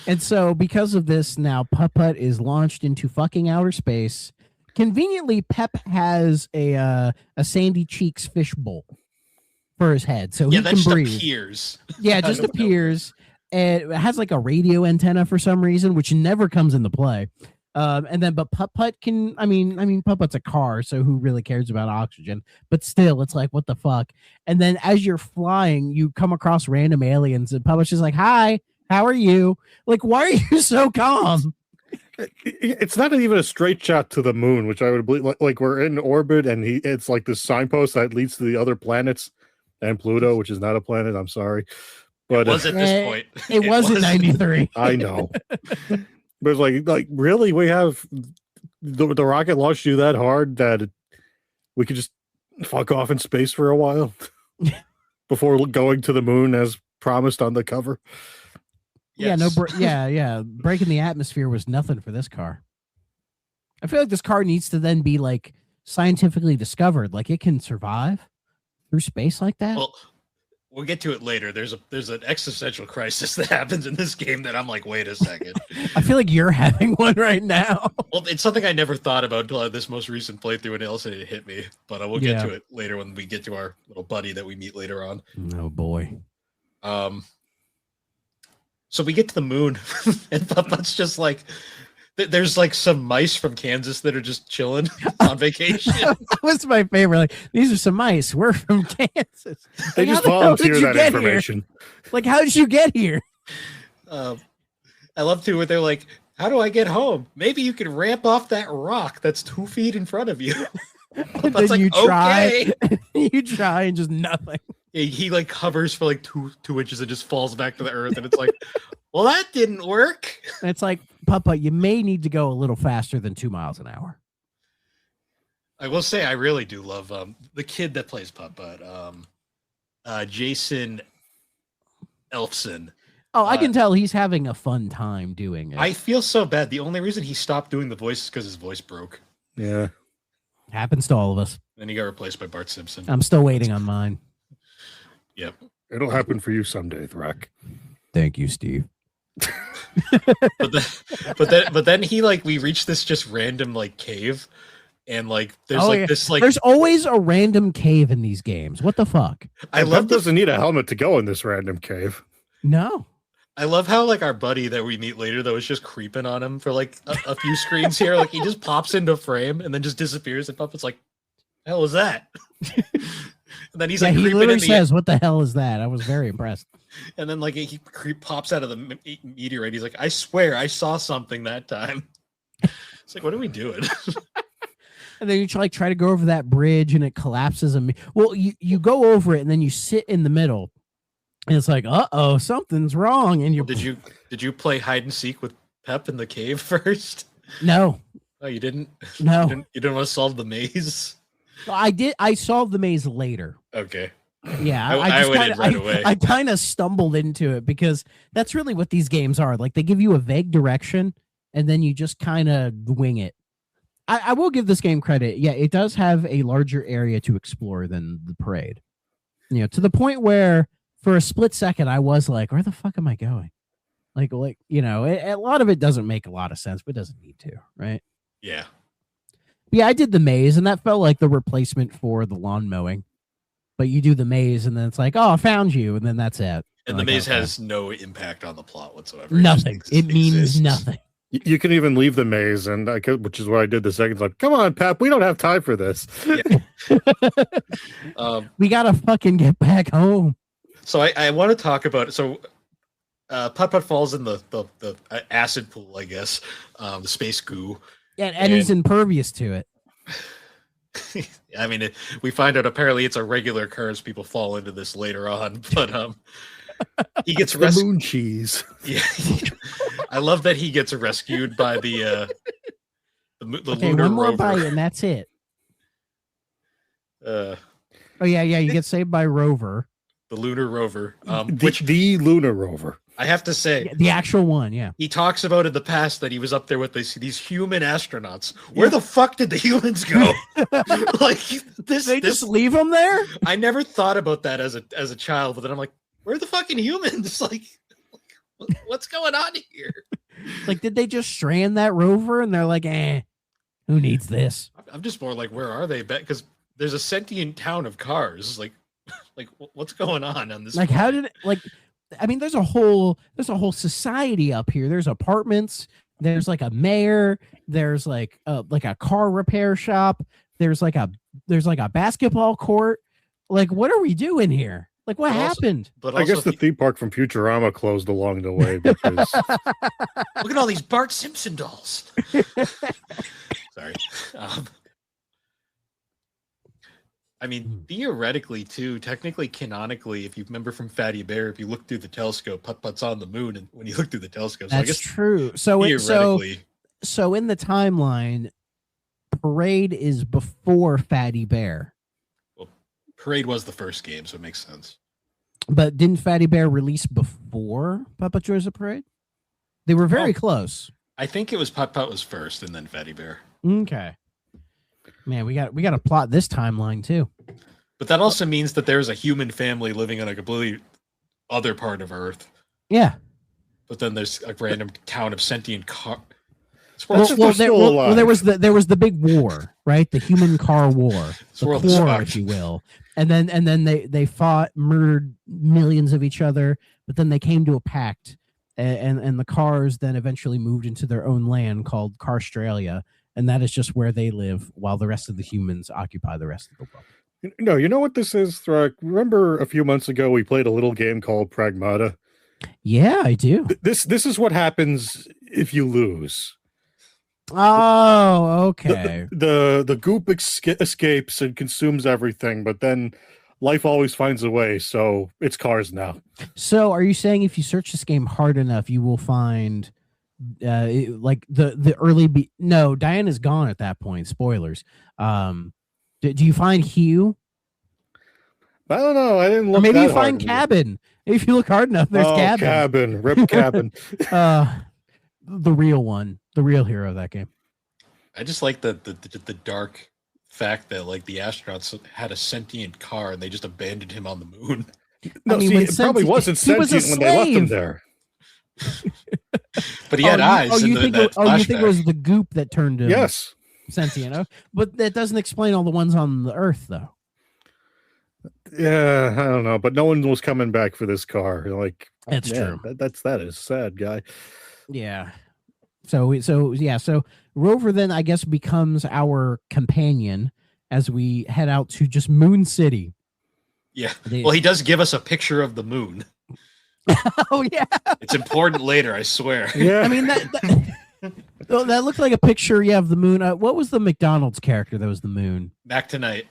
And so because of this, now Putt-Putt is launched into fucking outer space. Conveniently, Pep has a Sandy Cheeks fish bowl for his head, so Yeah, he that can just breathe. appears. Yeah, it just appears. And it has like a radio antenna for some reason, which never comes into play. And then, but Putt-Putt can, I mean, Putt-Putt's a car, so who really cares about oxygen? But still, it's like, what the fuck? And then as you're flying, you come across random aliens, and Putt-Putt's just like, hi, how are you? Like, why are you so calm? It's not even a straight shot to the moon, which I would believe. Like we're in orbit, and it's like this signpost that leads to the other planets and Pluto, which is not a planet. I'm sorry, but It was at this point. It was in 93. I know. But it's like really, we have the rocket launched you that hard that we could just fuck off in space for a while before going to the moon as promised on the cover. Yes. Yeah, breaking the atmosphere was nothing for this car. I feel like this car needs to then be like scientifically discovered, like it can survive through space like that. Well, we'll get to it later. There's an existential crisis that happens in this game that I'm like, wait a second. I feel like you're having one right now. Well, it's something I never thought about until I had this most recent playthrough, and else it hit me. But I will get to it later when we get to our little buddy that we meet later on. Oh boy. So we get to the moon, and Putt-Putt's just like, there's like some mice from Kansas that are just chilling on vacation. That was my favorite. Like, these are some mice. We're from Kansas. They Like, just how the hell did volunteer you that get information. here? Like, how did you get here? I love to where they're like, how do I get home? Maybe you can ramp off that rock that's 2 feet in front of you. And That's then like, you try. okay. You try and just nothing. He like hovers for like two inches and just falls back to the earth, and it's like, well, that didn't work. And it's like, Putt-Putt, you may need to go a little faster than 2 miles an hour. I will say I really do love the kid that plays Putt-Putt, Jason Elfson. Oh, I can tell he's having a fun time doing it. I feel so bad. The only reason he stopped doing the voice is because his voice broke. Yeah. Happens to all of us. Then he got replaced by Bart Simpson. I'm still waiting on mine. Yep. It'll happen for you someday, Thrak. Thank you, Steve. but then he like we reached this just random like cave, and like there's this like there's always a random cave in these games. What the fuck? I love doesn't need a helmet to go in this random cave. No. I love how like our buddy that we meet later though is just creeping on him for like a few screens here. Like he just pops into frame and then just disappears, and Puppet's like, "Hell is that?" And then he's like, he creeping literally in the says, "What the hell is that?" I was very impressed. And then like he pops out of the meteorite. He's like, "I swear I saw something that time." It's like, what are we doing? And then you try to go over that bridge, and it collapses. Well, you go over it, and then you sit in the middle, and it's like, uh-oh, something's wrong. And you did you play hide and seek with Pep in the cave first? No. Oh, you didn't? No. You didn't want to solve the maze? I did. I solved the maze later. Okay. Yeah, I went in right away. I kind of stumbled into it because that's really what these games are. Like, they give you a vague direction, and then you just kind of wing it. I will give this game credit. Yeah, it does have a larger area to explore than the parade. You know, to the point where for a split second I was like, "Where the fuck am I going?" Like you know, a lot of it doesn't make a lot of sense, but it doesn't need to, right? Yeah. Yeah, I did the maze, and that felt like the replacement for the lawn mowing. But you do the maze, and then it's like, "Oh, I found you," and then that's it. And like, the maze okay. has no impact on the plot whatsoever. Nothing. Just It means exists. nothing. You can even leave the maze, and which is what I did the second time. Come on, Pep, we don't have time for this. Yeah. We gotta fucking get back home. So I want to talk about Putt-Putt falls in the acid pool, I guess, the space goo. Yeah, and he's impervious to it. I mean, we find out apparently it's a regular occurrence. People fall into this later on, but he gets rescued. Moon cheese. Yeah, I love that he gets rescued by the lunar one more rover. bite and that's it. Oh yeah, you get saved by Rover. The lunar rover, the lunar rover. I have to say, the actual one, yeah. He talks about in the past that he was up there with these human astronauts. Where the fuck did the humans go? Like they just leave them there? I never thought about that as a child, but then I'm like, where are the fucking humans? Like what's going on here? Like, did they just strand that rover and they're like, who needs this? I'm just more like, where are they? Because there's a sentient town of cars. Like what's going on this? Like, how did it, like? I mean, there's a whole society up here. There's apartments. There's like a mayor. There's like a car repair shop. There's like a basketball court. Like, what are we doing here? Like, what happened? But I guess the theme park from Futurama closed along the way. Because... Look at all these Bart Simpson dolls. Sorry. I mean, theoretically, too, technically, canonically, if you remember from Fatty Bear, if you look through the telescope, Putt-Putt's on the moon, and when you look through the telescope, so that's I guess true. So theoretically, so in the timeline, Parade is before Fatty Bear. Well, Parade was the first game, so it makes sense. But didn't Fatty Bear release before Putt-Putt Joys of Parade? They were very close. I think it was Putt-Putt was first, and then Fatty Bear. Okay. Man, we got to plot this timeline too. But that also means that there's a human family living on a completely other part of Earth. Yeah. But then there's a random town of sentient car. There was the big war, right? The human car war, the war, if you will. And then they fought, murdered millions of each other, but then they came to a pact, and the cars then eventually moved into their own land called Carstralia. And that is just where they live while the rest of the humans occupy the rest of the world. No, you know what this is, Thrak? Remember a few months ago we played a little game called Pragmata? Yeah, I do. This is what happens if you lose. Oh, okay. The goop escapes and consumes everything, but then life always finds a way, so it's cars now. So are you saying if you search this game hard enough, you will find... like the early no, Diane is gone at that point. Spoilers. Do you find Hugh? I don't know. I didn't look. Or maybe that you find hard. Cabin. If you look hard enough, there's Cabin. Rip Cabin. The real one, the real hero of that game. I just like the dark fact that like the astronauts had a sentient car and they just abandoned him on the moon. No, it probably wasn't sentient when they left him there. But he had eyes. You think it was the goop that turned him sentient? But that doesn't explain all the ones on the Earth, though. Yeah, I don't know, but no one was coming back for this car. Like that's true. That is sad, guy. Yeah. So Rover then I guess becomes our companion as we head out to just Moon City. Yeah. Well, he does give us a picture of the moon. Oh yeah, it's important later, I swear. Yeah, I mean that looked like a picture. Yeah, of the moon. What was the McDonald's character that was the moon? Mac Tonight.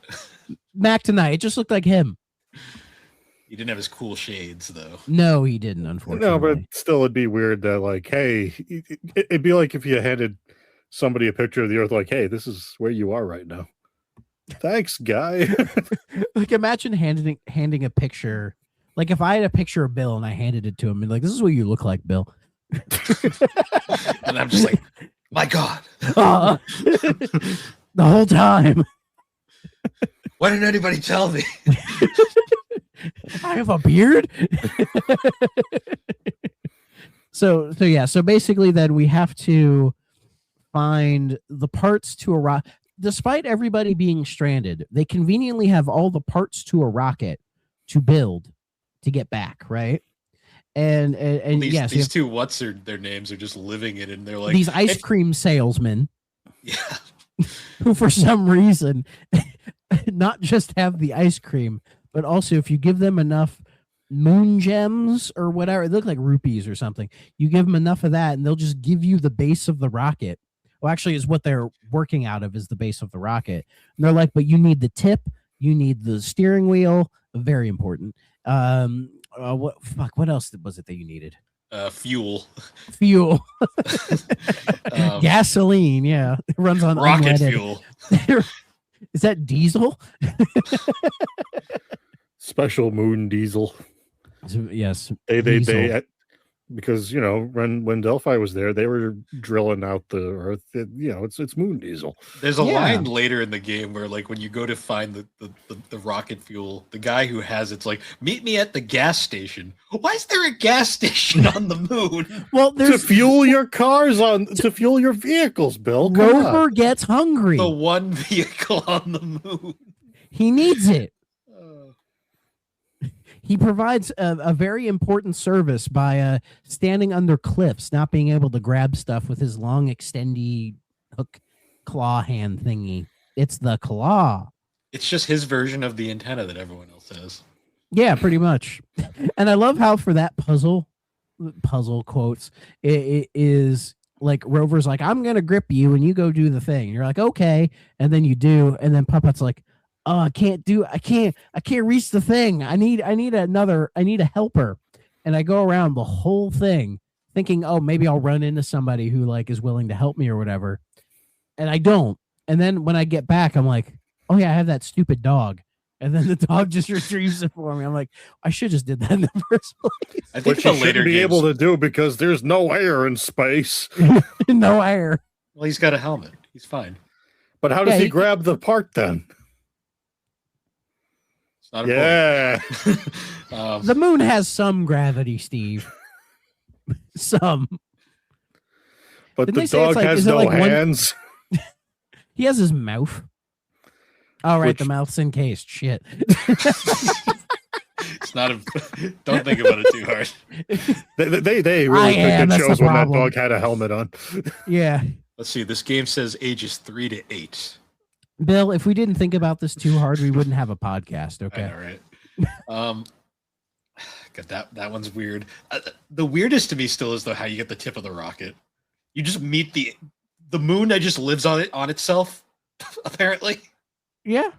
It just looked like him. He didn't have his cool shades, though. No, he didn't. Unfortunately, no, but still, it'd be weird that, like, hey, it'd be like if you handed somebody a picture of the Earth, like, hey, this is where you are right now. Thanks, guy. Like, imagine handing a picture. Like if I had a picture of Bill and I handed it to him and like, this is what you look like, Bill. And I'm just like, my God. The whole time. Why didn't anybody tell me? I have a beard. So basically then we have to find the parts to a rocket. Despite everybody being stranded, they conveniently have all the parts to a rocket to build to get back, right? And these, yes, these two their names are just living it, and they're like these ice cream salesmen Yeah, who, for some reason, not just have the ice cream, but also if you give them enough moon gems or whatever, they look like rupees or something. You give them enough of that, and they'll just give you the base of the rocket. Well, actually, is what they're working out of is the base of the rocket. And they're like, but you need the tip, you need the steering wheel, very important. What else was it that you needed? fuel, Gasoline. Yeah, it runs on rocket unleaded. fuel. Is that diesel? Special moon diesel. Yes, They diesel. because when Delphi was there, they were drilling out the Earth. It's moon diesel. There's a line later in the game where, like, when you go to find the rocket fuel, the guy who has it's like, meet me at the gas station. Why is there a gas station on the moon? Well, To fuel your cars to fuel your vehicles, Bill. Rover gets hungry. The one vehicle on the moon. He needs it. He provides a very important service by standing under cliffs, not being able to grab stuff with his long, extendy hook claw hand thingy. It's the claw. It's just his version of the antenna that everyone else has. Yeah, pretty much. And I love how for that puzzle quotes, it is like Rover's like, I'm going to grip you and you go do the thing. And you're like, okay. And then you do. And then Putt-Putt's like, oh, I can't reach the thing. I need a helper. And I go around the whole thing thinking, oh, maybe I'll run into somebody who like is willing to help me or whatever. And I don't. And then when I get back, I'm like, oh yeah, I have that stupid dog. And then the dog just retrieves it for me. I'm like, I should just did that in the first place. I think Which you shouldn't be able to do because there's no air in space. No air. Well, he's got a helmet. He's fine. But how does he grab the part then? Not the moon has some gravity, Steve. Some. But the dog has no hands. He has his mouth. All right, the mouth's encased. Shit. It's not don't think about it too hard. They really think it shows when that dog had a helmet on. Yeah. Let's see. This game says ages 3 to 8. Bill, if we didn't think about this too hard, we wouldn't have a podcast. Okay. All right. God, that one's weird. The weirdest to me still is though how you get the tip of the rocket. You just meet the moon that just lives on itself, apparently. Yeah.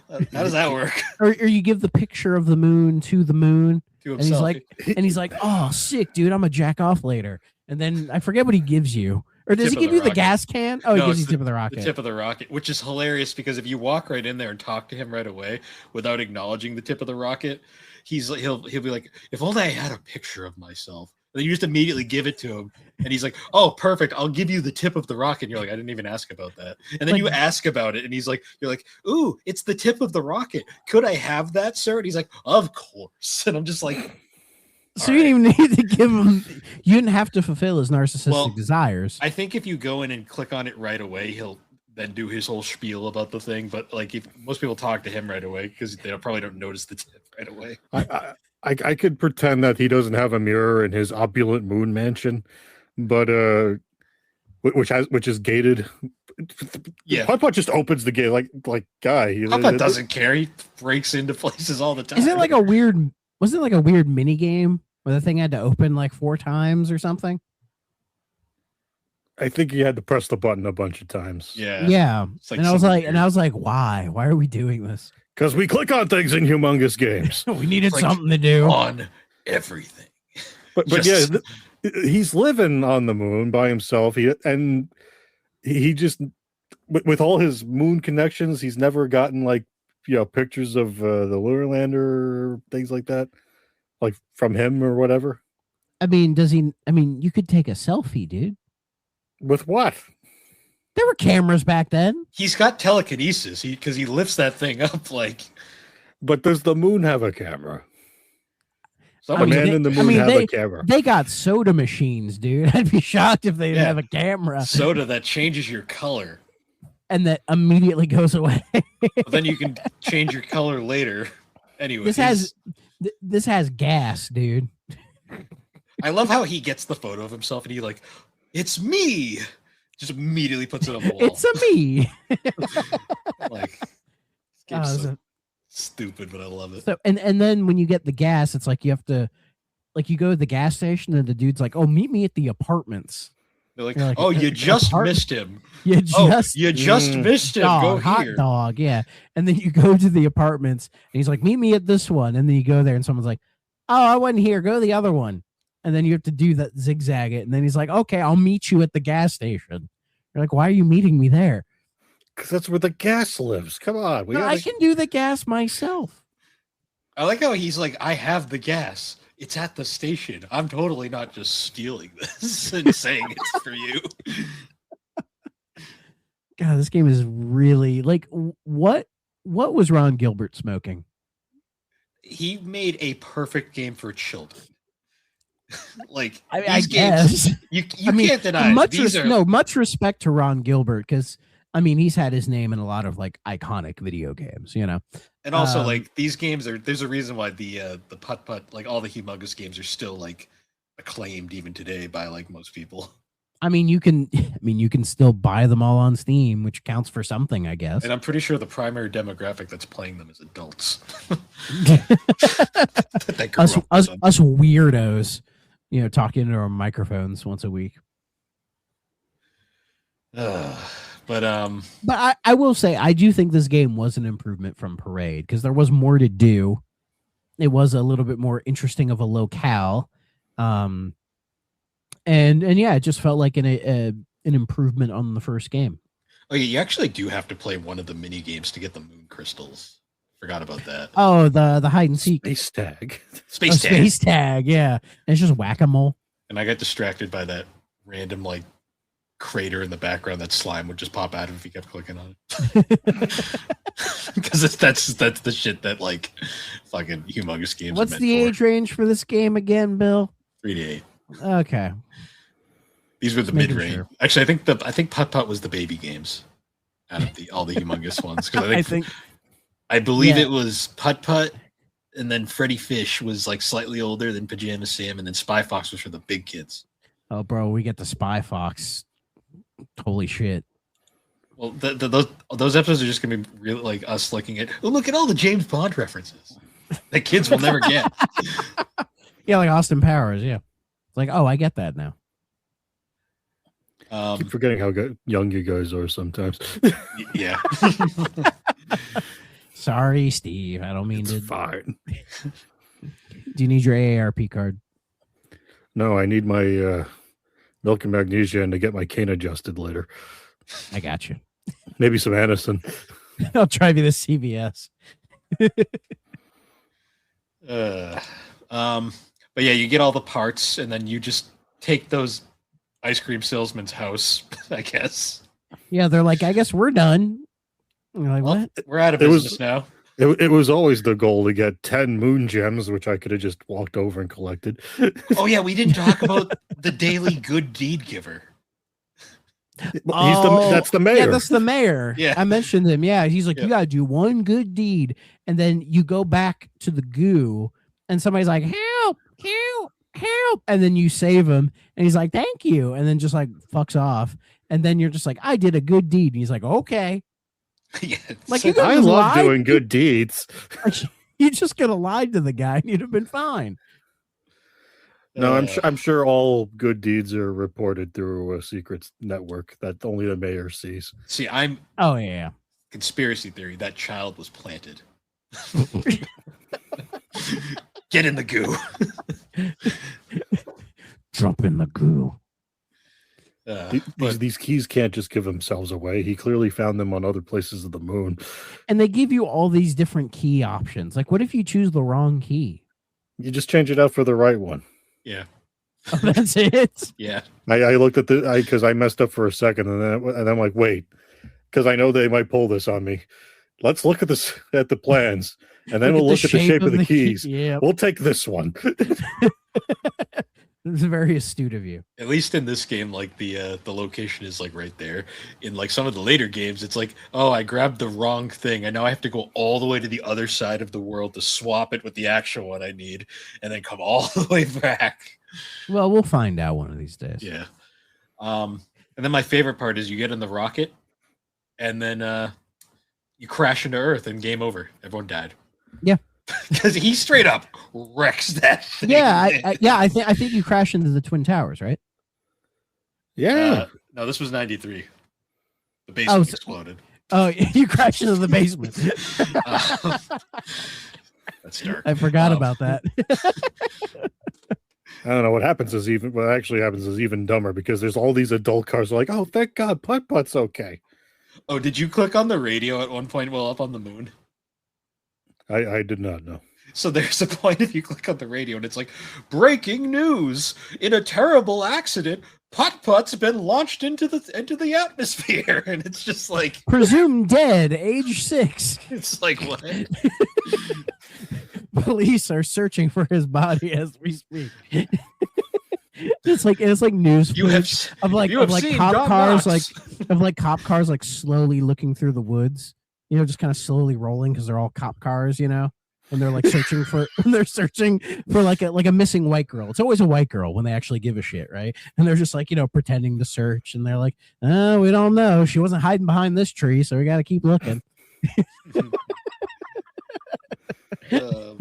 How does that work? Or you give the picture of the moon to the moon, to himself. And he's like, oh, sick, dude. I'm a jack off later. And then I forget what he gives you. Or does he give you the gas can? Oh, he gives you the tip of the rocket. The tip of the rocket, which is hilarious because if you walk right in there and talk to him right away without acknowledging the tip of the rocket, he'll be like, if only I had a picture of myself. And then you just immediately give it to him, and he's like, "Oh, perfect! I'll give you the tip of the rocket." And you're like, "I didn't even ask about that." And then you ask about it, and he's like, "You're like, ooh, it's the tip of the rocket. Could I have that, sir?" And he's like, "Of course." And I'm just like, so you didn't even need to give him. You didn't have to fulfill his narcissistic desires. I think if you go in and click on it right away, he'll then do his whole spiel about the thing. But like, if most people talk to him right away because they probably don't notice the tip right away. I could pretend that he doesn't have a mirror in his opulent moon mansion, but which is gated. Yeah, Putt-Putt just opens the gate like guy. Putt-Putt doesn't care. He breaks into places all the time. Is it like a weird? Was it like a weird mini game where the thing had to open like 4 times or something? I think you had to press the button a bunch of times. Yeah. Like and I was like, why? Why are we doing this? Because we click on things in humongous games. We needed something to do on everything. But he's living on the moon by himself. He just with all his moon connections, he's never gotten like pictures of the lunar lander or things like that, like from him or whatever. I mean, you could take a selfie, dude. With what? There were cameras back then. He's got telekinesis because he lifts that thing up like. But does the moon have a camera? The man in the moon have a camera. They got soda machines, dude. I'd be shocked if they didn't have a camera. Soda that changes your color. And that immediately goes away. But then you can change your color later. Anyway, this has gas, dude. I love how he gets the photo of himself and he like, it's me. Just immediately puts it on the wall. It's a me. Like, this Oh, game's it's so a- stupid, but I love it. So and then when you get the gas, it's like you have to, like, you go to the gas station and the dude's like, "Oh, meet me at the apartments." They're like, You're like, oh, you just apartment- missed him. You You just missed him. dog, Go hot here. dog, yeah. And then you go to the apartments and he's like, "Meet me at this one." And then you go there and someone's like, "Oh, I wasn't here. Go to the other one." And then you have to do that, zigzag it. And then he's like, "Okay, I'll meet you at the gas station." You're like, "Why are you meeting me there?" Because that's where the gas lives. Come on. No, I can do the gas myself. I like how he's like, I have the gas. It's at the station. I'm totally not just stealing this and saying it's for you. God, this game is really like, what was Ron Gilbert smoking? He made a perfect game for children. Like, I these games, guess. you I mean, can't deny it. Much respect to Ron Gilbert, because I mean he's had his name in a lot of like iconic video games, you know. And also, like, these games there's a reason why the Putt-Putt, like all the Humongous games are still like acclaimed even today by like most people. I mean you can still buy them all on Steam, which counts for something, I guess. And I'm pretty sure the primary demographic that's playing them is adults. That grew us up with them. weirdos, you know, talking into our microphones once a week. But I will say I do think this game was an improvement from Parade, because there was more to do. It was a little bit more interesting of a locale, and yeah, it just felt like an improvement on the first game. oh yeah, you actually do have to play one of the mini games to get the moon crystals. Forgot about that. Oh, the hide and seek, Space tag. Space tag. space tag, yeah. And it's just whack-a-mole. And I got distracted by that random like crater in the background that slime would just pop out of if you kept clicking on it. Because that's the shit that like fucking Humongous games. What's the age range for this game again, Bill? 3 to 8. Okay. These were the Making mid range. sure. Actually, I think Putt-Putt was the baby games out of all the Humongous ones. Because I believe Yeah. it was Putt-Putt, and then Freddy Fish was like slightly older than Pajama Sam, and then Spy Fox was for the big kids. Oh, bro, we get the Spy Fox. Holy shit. Well, those episodes are just gonna be really like us looking at. Oh, look at all the James Bond references that kids will never get. Yeah, like Austin Powers. Yeah, it's like, oh, I get that now. Keep forgetting how young you guys are sometimes. Yeah. Sorry, Steve. I don't mean It's to. fine. Do you need your AARP card? No, I need my milk and magnesium to get my cane adjusted later. I got you. Maybe some Anison. I'll drive you to CVS. But yeah, you get all the parts, and then you just take those ice cream salesman's house, I guess. Yeah, they're like, I guess we're done. And you're like, Well, what? we're out of It was- business now. It was always the goal to get 10 moon gems, which I could have just walked over and collected. Oh yeah, we didn't talk about the daily good deed giver. That's the mayor. Yeah, that's the mayor. Yeah. I mentioned him. Yeah, he's like, Yeah. you gotta do one good deed, and then you go back to the goo, and somebody's like, help, help, help, and then you save him, and he's like, thank you, and then just like fucks off, and then you're just like, I did a good deed, and he's like, okay, Yeah, Like, so- you could I have love lied. doing good deeds. you just could have lied to the guy, and you'd have been fine. No, I'm sure all good deeds are reported through a secret network that only the mayor sees. See, I'm Oh yeah. conspiracy theory. That child was planted. Get in the goo. Jump in the goo. These keys can't just give themselves away. He clearly found them on other places of the moon. And they give you all these different key options. Like, what if you choose the wrong key? You just change it out for the right one. Yeah, Oh, that's it. yeah. I looked at because I messed up for a second, and I'm like, wait, because I know they might pull this on me. Let's look at the plans, and then we'll look at the shape of the keys. Yeah. We'll take this one. It's very astute of you. At least in this game, like the location is like right there. In like some of the later games, it's like, oh, I grabbed the wrong thing, and now I have to go all the way to the other side of the world to swap it with the actual one I need, and then come all the way back. Well, we'll find out one of these days. Yeah. And then my favorite part is you get in the rocket, and then you crash into Earth, and game over. Everyone died. Yeah. Because he straight up wrecks that thing. Yeah, I think you crash into the Twin Towers, right? Yeah. No, this was 93. The basement exploded. Oh, you crashed into the basement. That's dark. I forgot about that. I don't know what happens is what actually happens is even dumber because there's all these adult cars like, oh, thank God, Putt-Putt's okay. Oh, did you click on the radio at one point while up on the moon? I did not know. So there's a point if you click on the radio and it's like, breaking news! In a terrible accident, Putt-Putt's been launched into the atmosphere, and it's just like presumed dead, age 6. It's like what? Police are searching for his body as we speak. It's like news of cop cars like slowly looking through the woods. You know, just kind of slowly rolling because they're all cop cars, you know, and they're like searching for like a missing white girl. It's always a white girl when they actually give a shit, right? And they're just like, you know, pretending to search, and they're like, oh, we don't know. She wasn't hiding behind this tree, so we got to keep looking. Oh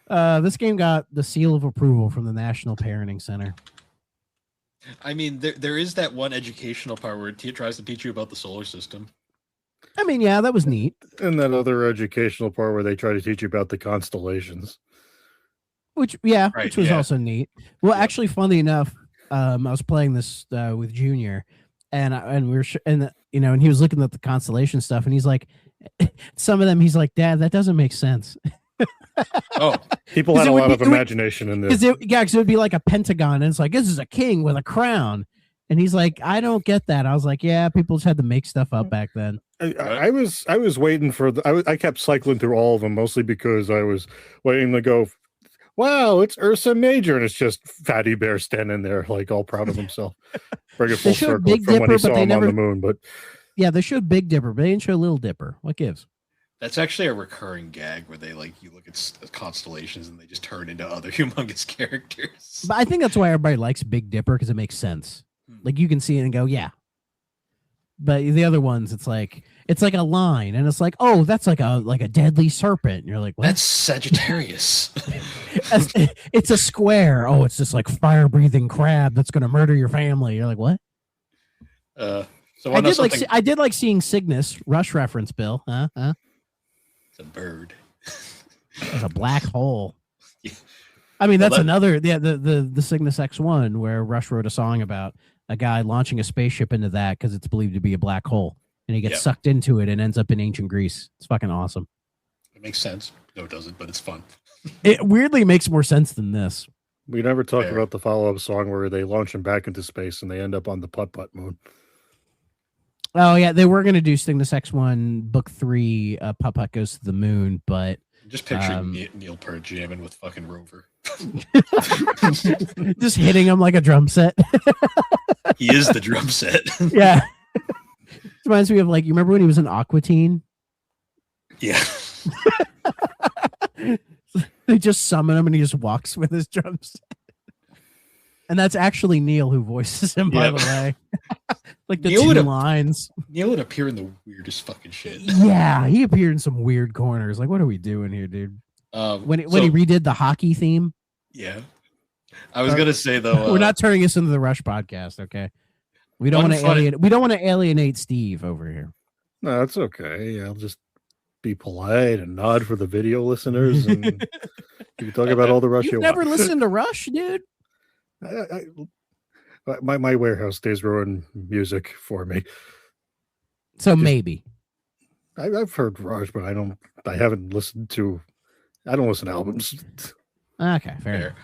man. This game got the seal of approval from the National Parenting Center. I mean, there is that one educational part where it tries to teach you about the solar system. I mean, yeah, that was neat. And that other educational part where they try to teach you about the constellations. Which was also neat. Well, actually, funny enough, I was playing this with Junior, and he was looking at the constellation stuff, and he's like, some of them, he's like, Dad, that doesn't make sense. Oh, people had a lot of imagination in this. Because it would be like a pentagon, and it's like, this is a king with a crown. And he's like, I don't get that. I was like, yeah, people just had to make stuff up back then. I was waiting for I kept cycling through all of them, mostly because I was waiting to go, wow, it's Ursa Major, and it's just Fatty Bear standing there like all proud of himself. Bring it full circle Big from Dipper, when he saw him never, on the moon. But yeah, they showed Big Dipper, but they didn't show Little Dipper. What gives? That's actually a recurring gag where they you look at constellations and they just turn into other humongous characters. But I think that's why everybody likes Big Dipper, because it makes sense. Like you can see it and go, yeah. But the other ones, it's like a line, and it's like, oh, that's like a deadly serpent. And you're like, what? That's Sagittarius. It's a square. Oh, it's just like fire breathing crab that's gonna murder your family. You're like, what? So I did like seeing Cygnus. Rush reference, Bill. Huh? It's a bird. It's a black hole. Yeah. I mean, that's another. Yeah, the Cygnus X1, where Rush wrote a song about a guy launching a spaceship into that because it's believed to be a black hole, and he gets sucked into it and ends up in ancient Greece. It's fucking awesome. It makes sense. No, it doesn't, but it's fun. It weirdly makes more sense than this. We never talked about the follow-up song where they launch him back into space and they end up on the Putt-Putt moon. Oh yeah, they were going to do Cygnus X1 Book 3, Putt-Putt Goes to the Moon, but just picturing Neil Peart jamming with fucking Rover. Just hitting him like a drum set. He is the drum set. Yeah. It reminds me of you remember when he was in Aqua Teen? Yeah. They just summon him and he just walks with his drum set. And that's actually Neil who voices him, by the way. Like the Neil two lines. Neil would appear in the weirdest fucking shit. Yeah, he appeared in some weird corners. Like, what are we doing here, dude? When he redid the hockey theme. Yeah. I was gonna say though, we're not turning this into the Rush podcast, okay? We don't want to alienate Steve over here. No, that's okay. I'll just be polite and nod for the video listeners, and you can talk about all the Rush. You've never listened to Rush, dude. My warehouse days ruin music for me. So maybe I've heard Rush, but I don't listen to albums. Okay, fair.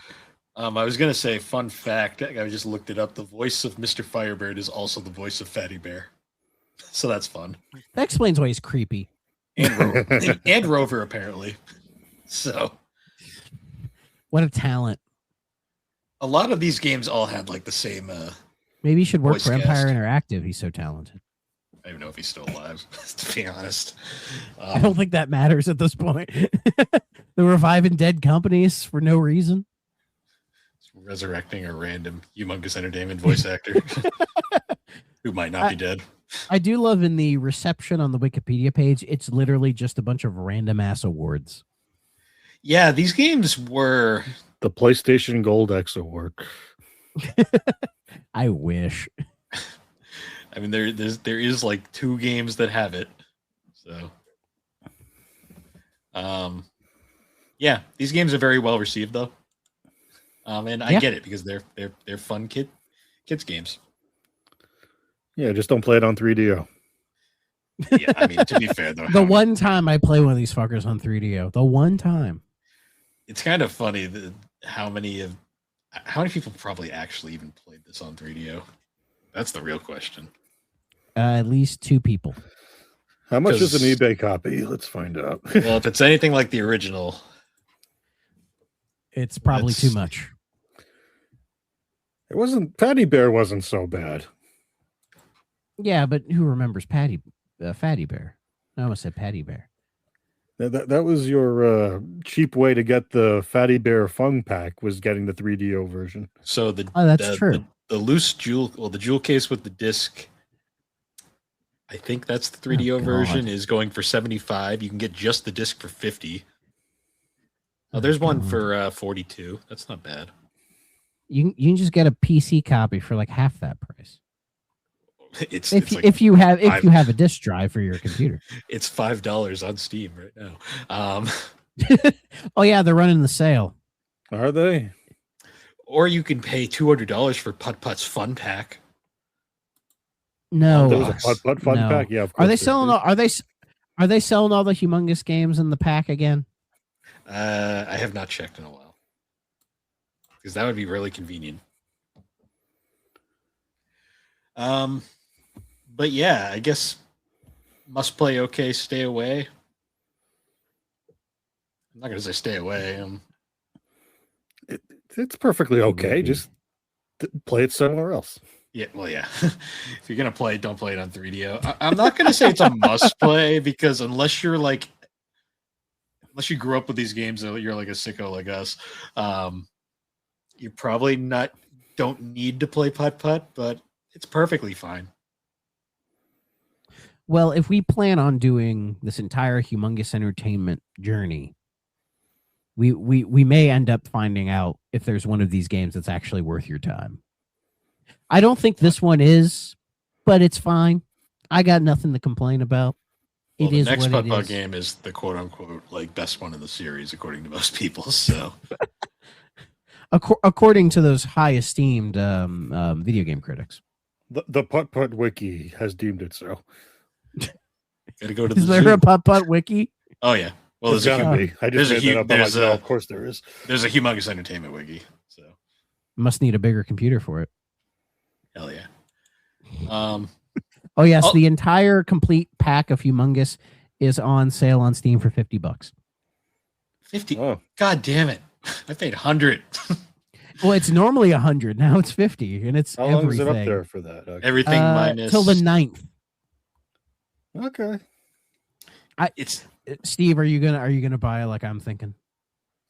I was gonna say, fun fact. I just looked it up. The voice of Mr. Firebird is also the voice of Fatty Bear, so that's fun. That explains why he's creepy. And Rover apparently. So, what a talent! A lot of these games all had like the same. Maybe he should work Voice for Empire cast. Interactive. He's so talented. I don't even know if he's still alive. To be honest, I don't think that matters at this point. They're reviving dead companies for no reason. Resurrecting a random Humongous Entertainment voice actor who might not be dead. I do love in the reception on the Wikipedia page, it's literally just a bunch of random ass awards. Yeah, these games were The PlayStation Gold X Award. I wish. I mean, there is like 2 games that have it. So, yeah, these games are very well received though. And I get it because they're fun kids games. Yeah, just don't play it on 3DO. Yeah, I mean, to be fair though, The one time I play one of these fuckers on 3DO, the one time. it's kind of funny that how many people probably actually even played this on 3DO. That's the real question. At least 2 people. How much is an 'Cause- eBay copy? Let's find out. Well, if it's anything like the original, It's probably That's- too much. It wasn't Fatty Bear wasn't so bad. Yeah, but who remembers Fatty Bear? I almost said Patty Bear. That was your cheap way to get the Fatty Bear Fun Pack, was getting the 3DO version. so That's true. The loose jewel, the jewel case with the disc, I think that's the 3DO God. version, is going for $75. You can get just the disc for $50. Oh, there's one God. for 42. That's not bad. You can just get a PC copy for like half that price. It's If you have a disk drive for your computer. it's $5 on Steam right now. Oh yeah, they're running the sale. Are they? Or you can pay $200 for Putt-Putt's Fun Pack. No. There was a Putt-Putt Fun No. Pack. Yeah, of course. Are they there selling is. are they selling all the humongous games in the pack again? I have not checked in a while because that would be really convenient. But yeah, I guess must play okay, stay away. I'm not gonna say stay away. It's perfectly okay. Just play it somewhere else. Yeah, well, yeah. If you're gonna play it, don't play it on 3DO. I'm not gonna say it's a must play because unless you grew up with these games, you're like a sicko like us. You probably don't need to play Putt-Putt, but it's perfectly fine. Well, if we plan on doing this entire Humongous Entertainment journey, we may end up finding out if there's one of these games that's actually worth your time. I don't think this one is, but it's fine. I got nothing to complain about. Well, It is the next what it Putt-Putt is. game is the quote unquote like best one in the series, according to most people. So According to those high esteemed video game critics. The Putt-Putt Wiki has deemed it so. gotta go to the Is there zoo. a Putt-Putt wiki? Oh yeah. Well, There's gotta be. I just there's a made that up. I'm like, there's no, a- of course there is. There's a Humongous Entertainment wiki. So Must need a bigger computer for it. hell yeah. Oh yes, Oh. the entire complete pack of Humongous is on sale on Steam for $50. 50. Oh, God damn it! I paid 100. Well, it's normally 100. Now it's 50, and it's how long is everything. it up there for that? Okay. Everything minus till the 9th. Okay. It's Steve, are you gonna buy it like I'm thinking?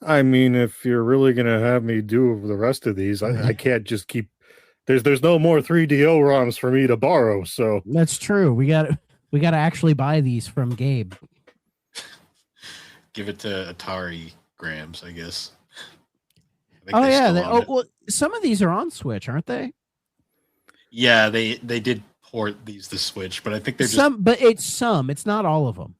I mean, if you're really gonna have me do the rest of these, I can't just keep. There's no more 3DO ROMs for me to borrow. So That's true. We got to actually buy these from Gabe. give it to Atari Grams, I guess. I think Oh they yeah. still own it. Well, some of these are on Switch, aren't they? Yeah, they did port these to Switch, but I think they're just But it's some. It's not all of them.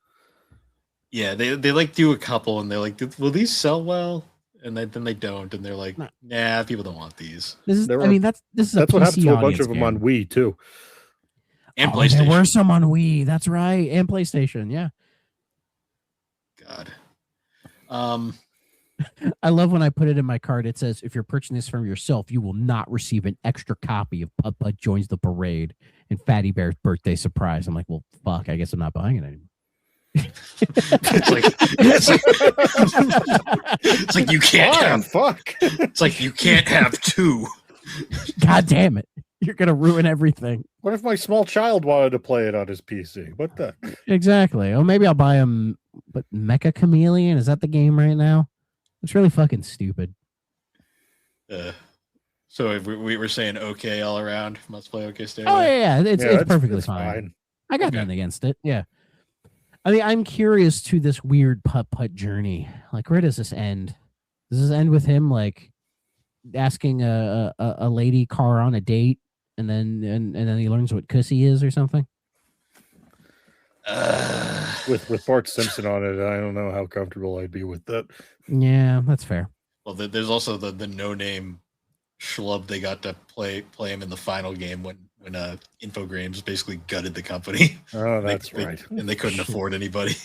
yeah, they like do a couple and they're like, will these sell well? And then they don't, and they're like, No. nah, people don't want these. This is. There I were- mean, this is that's a what PC happened to a bunch audience of them game. on Wii too. And Oh, PlayStation. there were some on Wii. That's right, and PlayStation. Yeah. God. I love when I put it in my card. It says, if you're purchasing this from yourself, you will not receive an extra copy of Putt-Putt Joins the Parade and Fatty Bear's Birthday Surprise. I'm like, well, fuck, I guess I'm not buying it anymore. it's like you can't have fuck. It's like you can't have two. God damn it. You're going to ruin everything. What if my small child wanted to play it on his PC? What the? Exactly. Oh, maybe I'll buy him. But Mecha Chameleon, is that the game right now? It's really fucking stupid. So if we were saying okay all around, must play okay stay Oh away. yeah, it's perfectly fine. I got nothing against it. Yeah. I mean, I'm curious to this weird putt-putt journey. Like, where does this end? Does this end with him like asking a lady car on a date, and then he learns what cussy is or something? With Bart Simpson on it, I don't know how comfortable I'd be with that. Yeah, that's fair. Well, there's also the no-name schlub they got to play him in the final game when Infogrames basically gutted the company. Oh, that's right. And they couldn't afford anybody.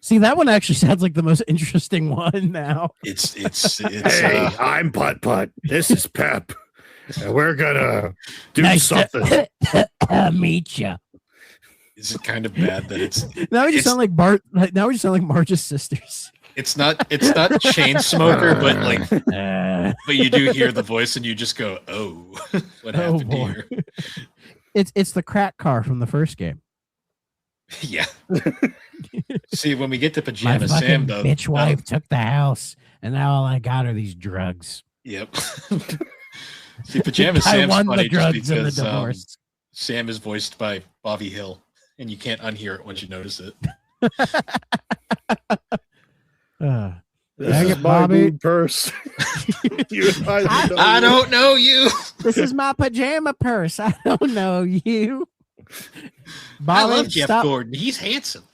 See, that one actually sounds like the most interesting one now. It's hey, I'm Putt-Putt. This is Pep. And we're gonna do something. Meet you. Is it kind of bad that it's now we just sound like Bart? Now we just sound like Marge's sisters. It's not Chainsmoker, but like, but you do hear the voice and you just go, "Oh, what happened here?" It's the crack car from the first game. Yeah. See, when we get to Pajama Sam, though, bitch wife took the house, and now all I got are these drugs. Yep. See, Pajama Sam's won funny the drugs just because in the divorce. Sam is voiced by Bobby Hill, and you can't unhear it once you notice it. This is my boob purse. I don't know you. This is my pajama purse. I don't know you. Bobby, I love Jeff Gordon. He's handsome.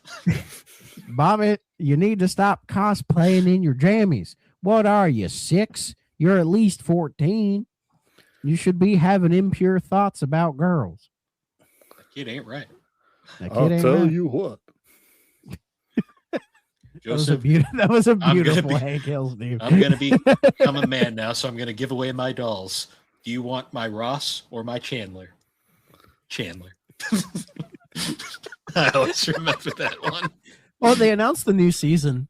Bobby, you need to stop cosplaying in your jammies. What are you, 6? You're at least 14. You should be having impure thoughts about girls. That kid ain't right. I'll tell you what. Joseph, that was a beautiful Hank Hill, Steve. I'm going to become a man now, so I'm going to give away my dolls. Do you want my Ross or my Chandler? Chandler. I always remember that one. Oh, they announced the new season.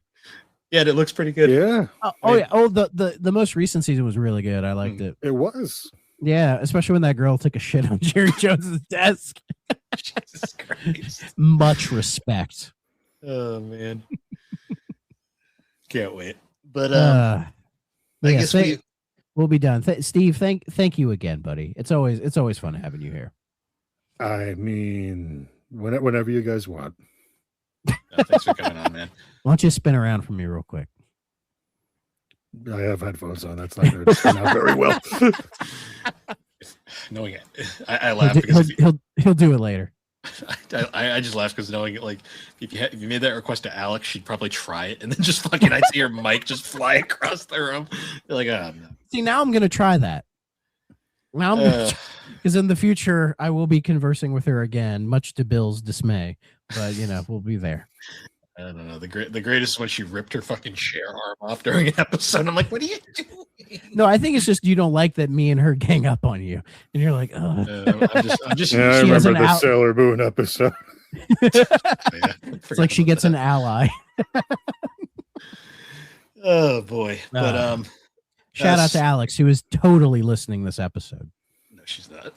Yeah, it looks pretty good. Yeah. Yeah. Oh, the most recent season was really good. I liked it. It was. Yeah, especially when that girl took a shit on Jerry Jones's desk. Jesus Christ. Much respect. Oh man. Can't wait. But I guess we'll be done. Steve, thank you again, buddy. It's always fun having you here. I mean, whenever you guys want. Thanks for coming on, man. Why don't you spin around for me real quick? I have headphones on. That's not going to turn out very well. Knowing it, I laugh because he'll do it later. I just laugh because knowing it, like if you made that request to Alex, she'd probably try it, and then just fucking I'd see her mic just fly across the room. You're like, oh no. See, now I'm gonna try that. Now because in the future I will be conversing with her again, much to Bill's dismay. But we'll be there. I don't know. The greatest when she ripped her fucking chair arm off during an episode. I'm like, what are you doing? No, I think it's just you don't like that me and her gang up on you, and you're like, oh. I'm just. Yeah, I remember the Sailor Moon episode. It's like she gets an ally. Oh boy! But shout out to Alex, who is totally listening this episode. No, she's not.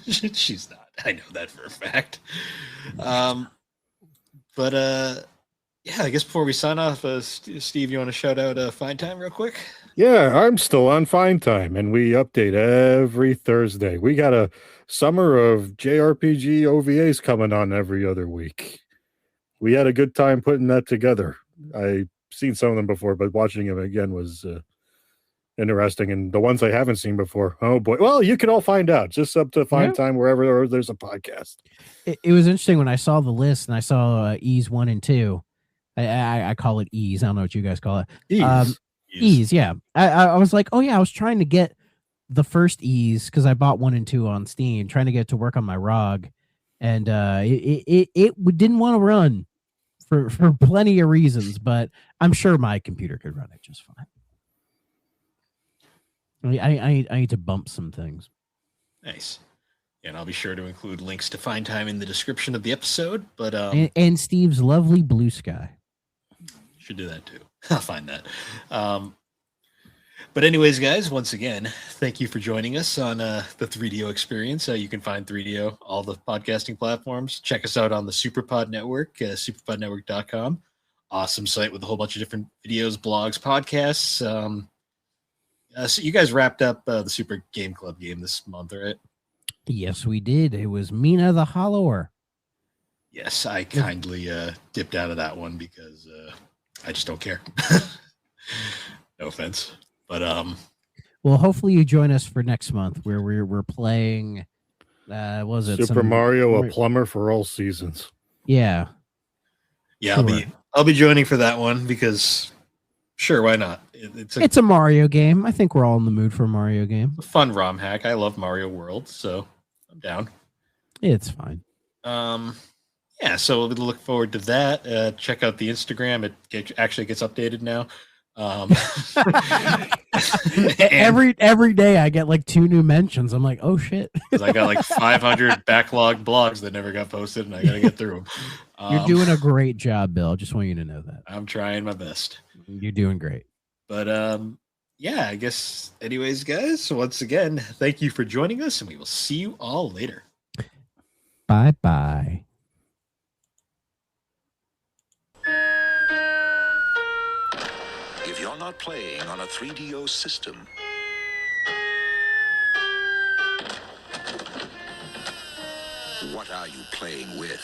She's not. I know that for a fact. But yeah, I guess before we sign off, Steve, you want to shout out Fine Time real quick? Yeah, I'm still on Fine Time, and we update every Thursday. We got a summer of JRPG OVAs coming on every other week. We had a good time putting that together. I've seen some of them before, but watching them again was interesting. And the ones I haven't seen before, oh boy. Well, you can all find out. Just up to Fine Time wherever there's a podcast. It was interesting when I saw the list and I saw Ease 1 and 2. I call it Ease. I don't know what you guys call it. Ease, yeah. I was like, oh yeah, I was trying to get the first Ease because I bought 1 and 2 on Steam, trying to get it to work on my ROG, and it didn't want to run for plenty of reasons, but I'm sure my computer could run it just fine. I need to bump some things. Nice. And I'll be sure to include links to Find Time in the description of the episode. But and Steve's lovely blue sky. Should do that too. I'll find that. But anyways, guys, once again, thank you for joining us on the 3DO experience. You can find 3DO all the podcasting platforms. Check us out on the Superpod Network, superpodnetwork.com. Awesome site with a whole bunch of different videos, blogs, podcasts. So you guys wrapped up the Super Game Club game this month, right? Yes, we did. It was Mina the Hollower. Yes, I kindly dipped out of that one because I just don't care. No offense. But well, hopefully you join us for next month where we're playing what was it? Super Mario, a plumber for all seasons. Yeah. Yeah, sure. I'll be joining for that one because sure, why not? It's a Mario game. I think we're all in the mood for a Mario game. A fun ROM hack. I love Mario World, so I'm down. It's fine. Yeah, so we look forward to that. Check out the Instagram. It actually gets updated now. Every day I get like 2 new mentions. I'm like, oh shit. Because I got like 500 backlog blogs that never got posted, and I got to get through them. You're doing a great job, Bill. Just want you to know that. I'm trying my best. You're doing great. But yeah, I guess anyways, guys, once again, thank you for joining us, and we will see you all later. Bye-bye. If you're not playing on a 3DO system, what are you playing with?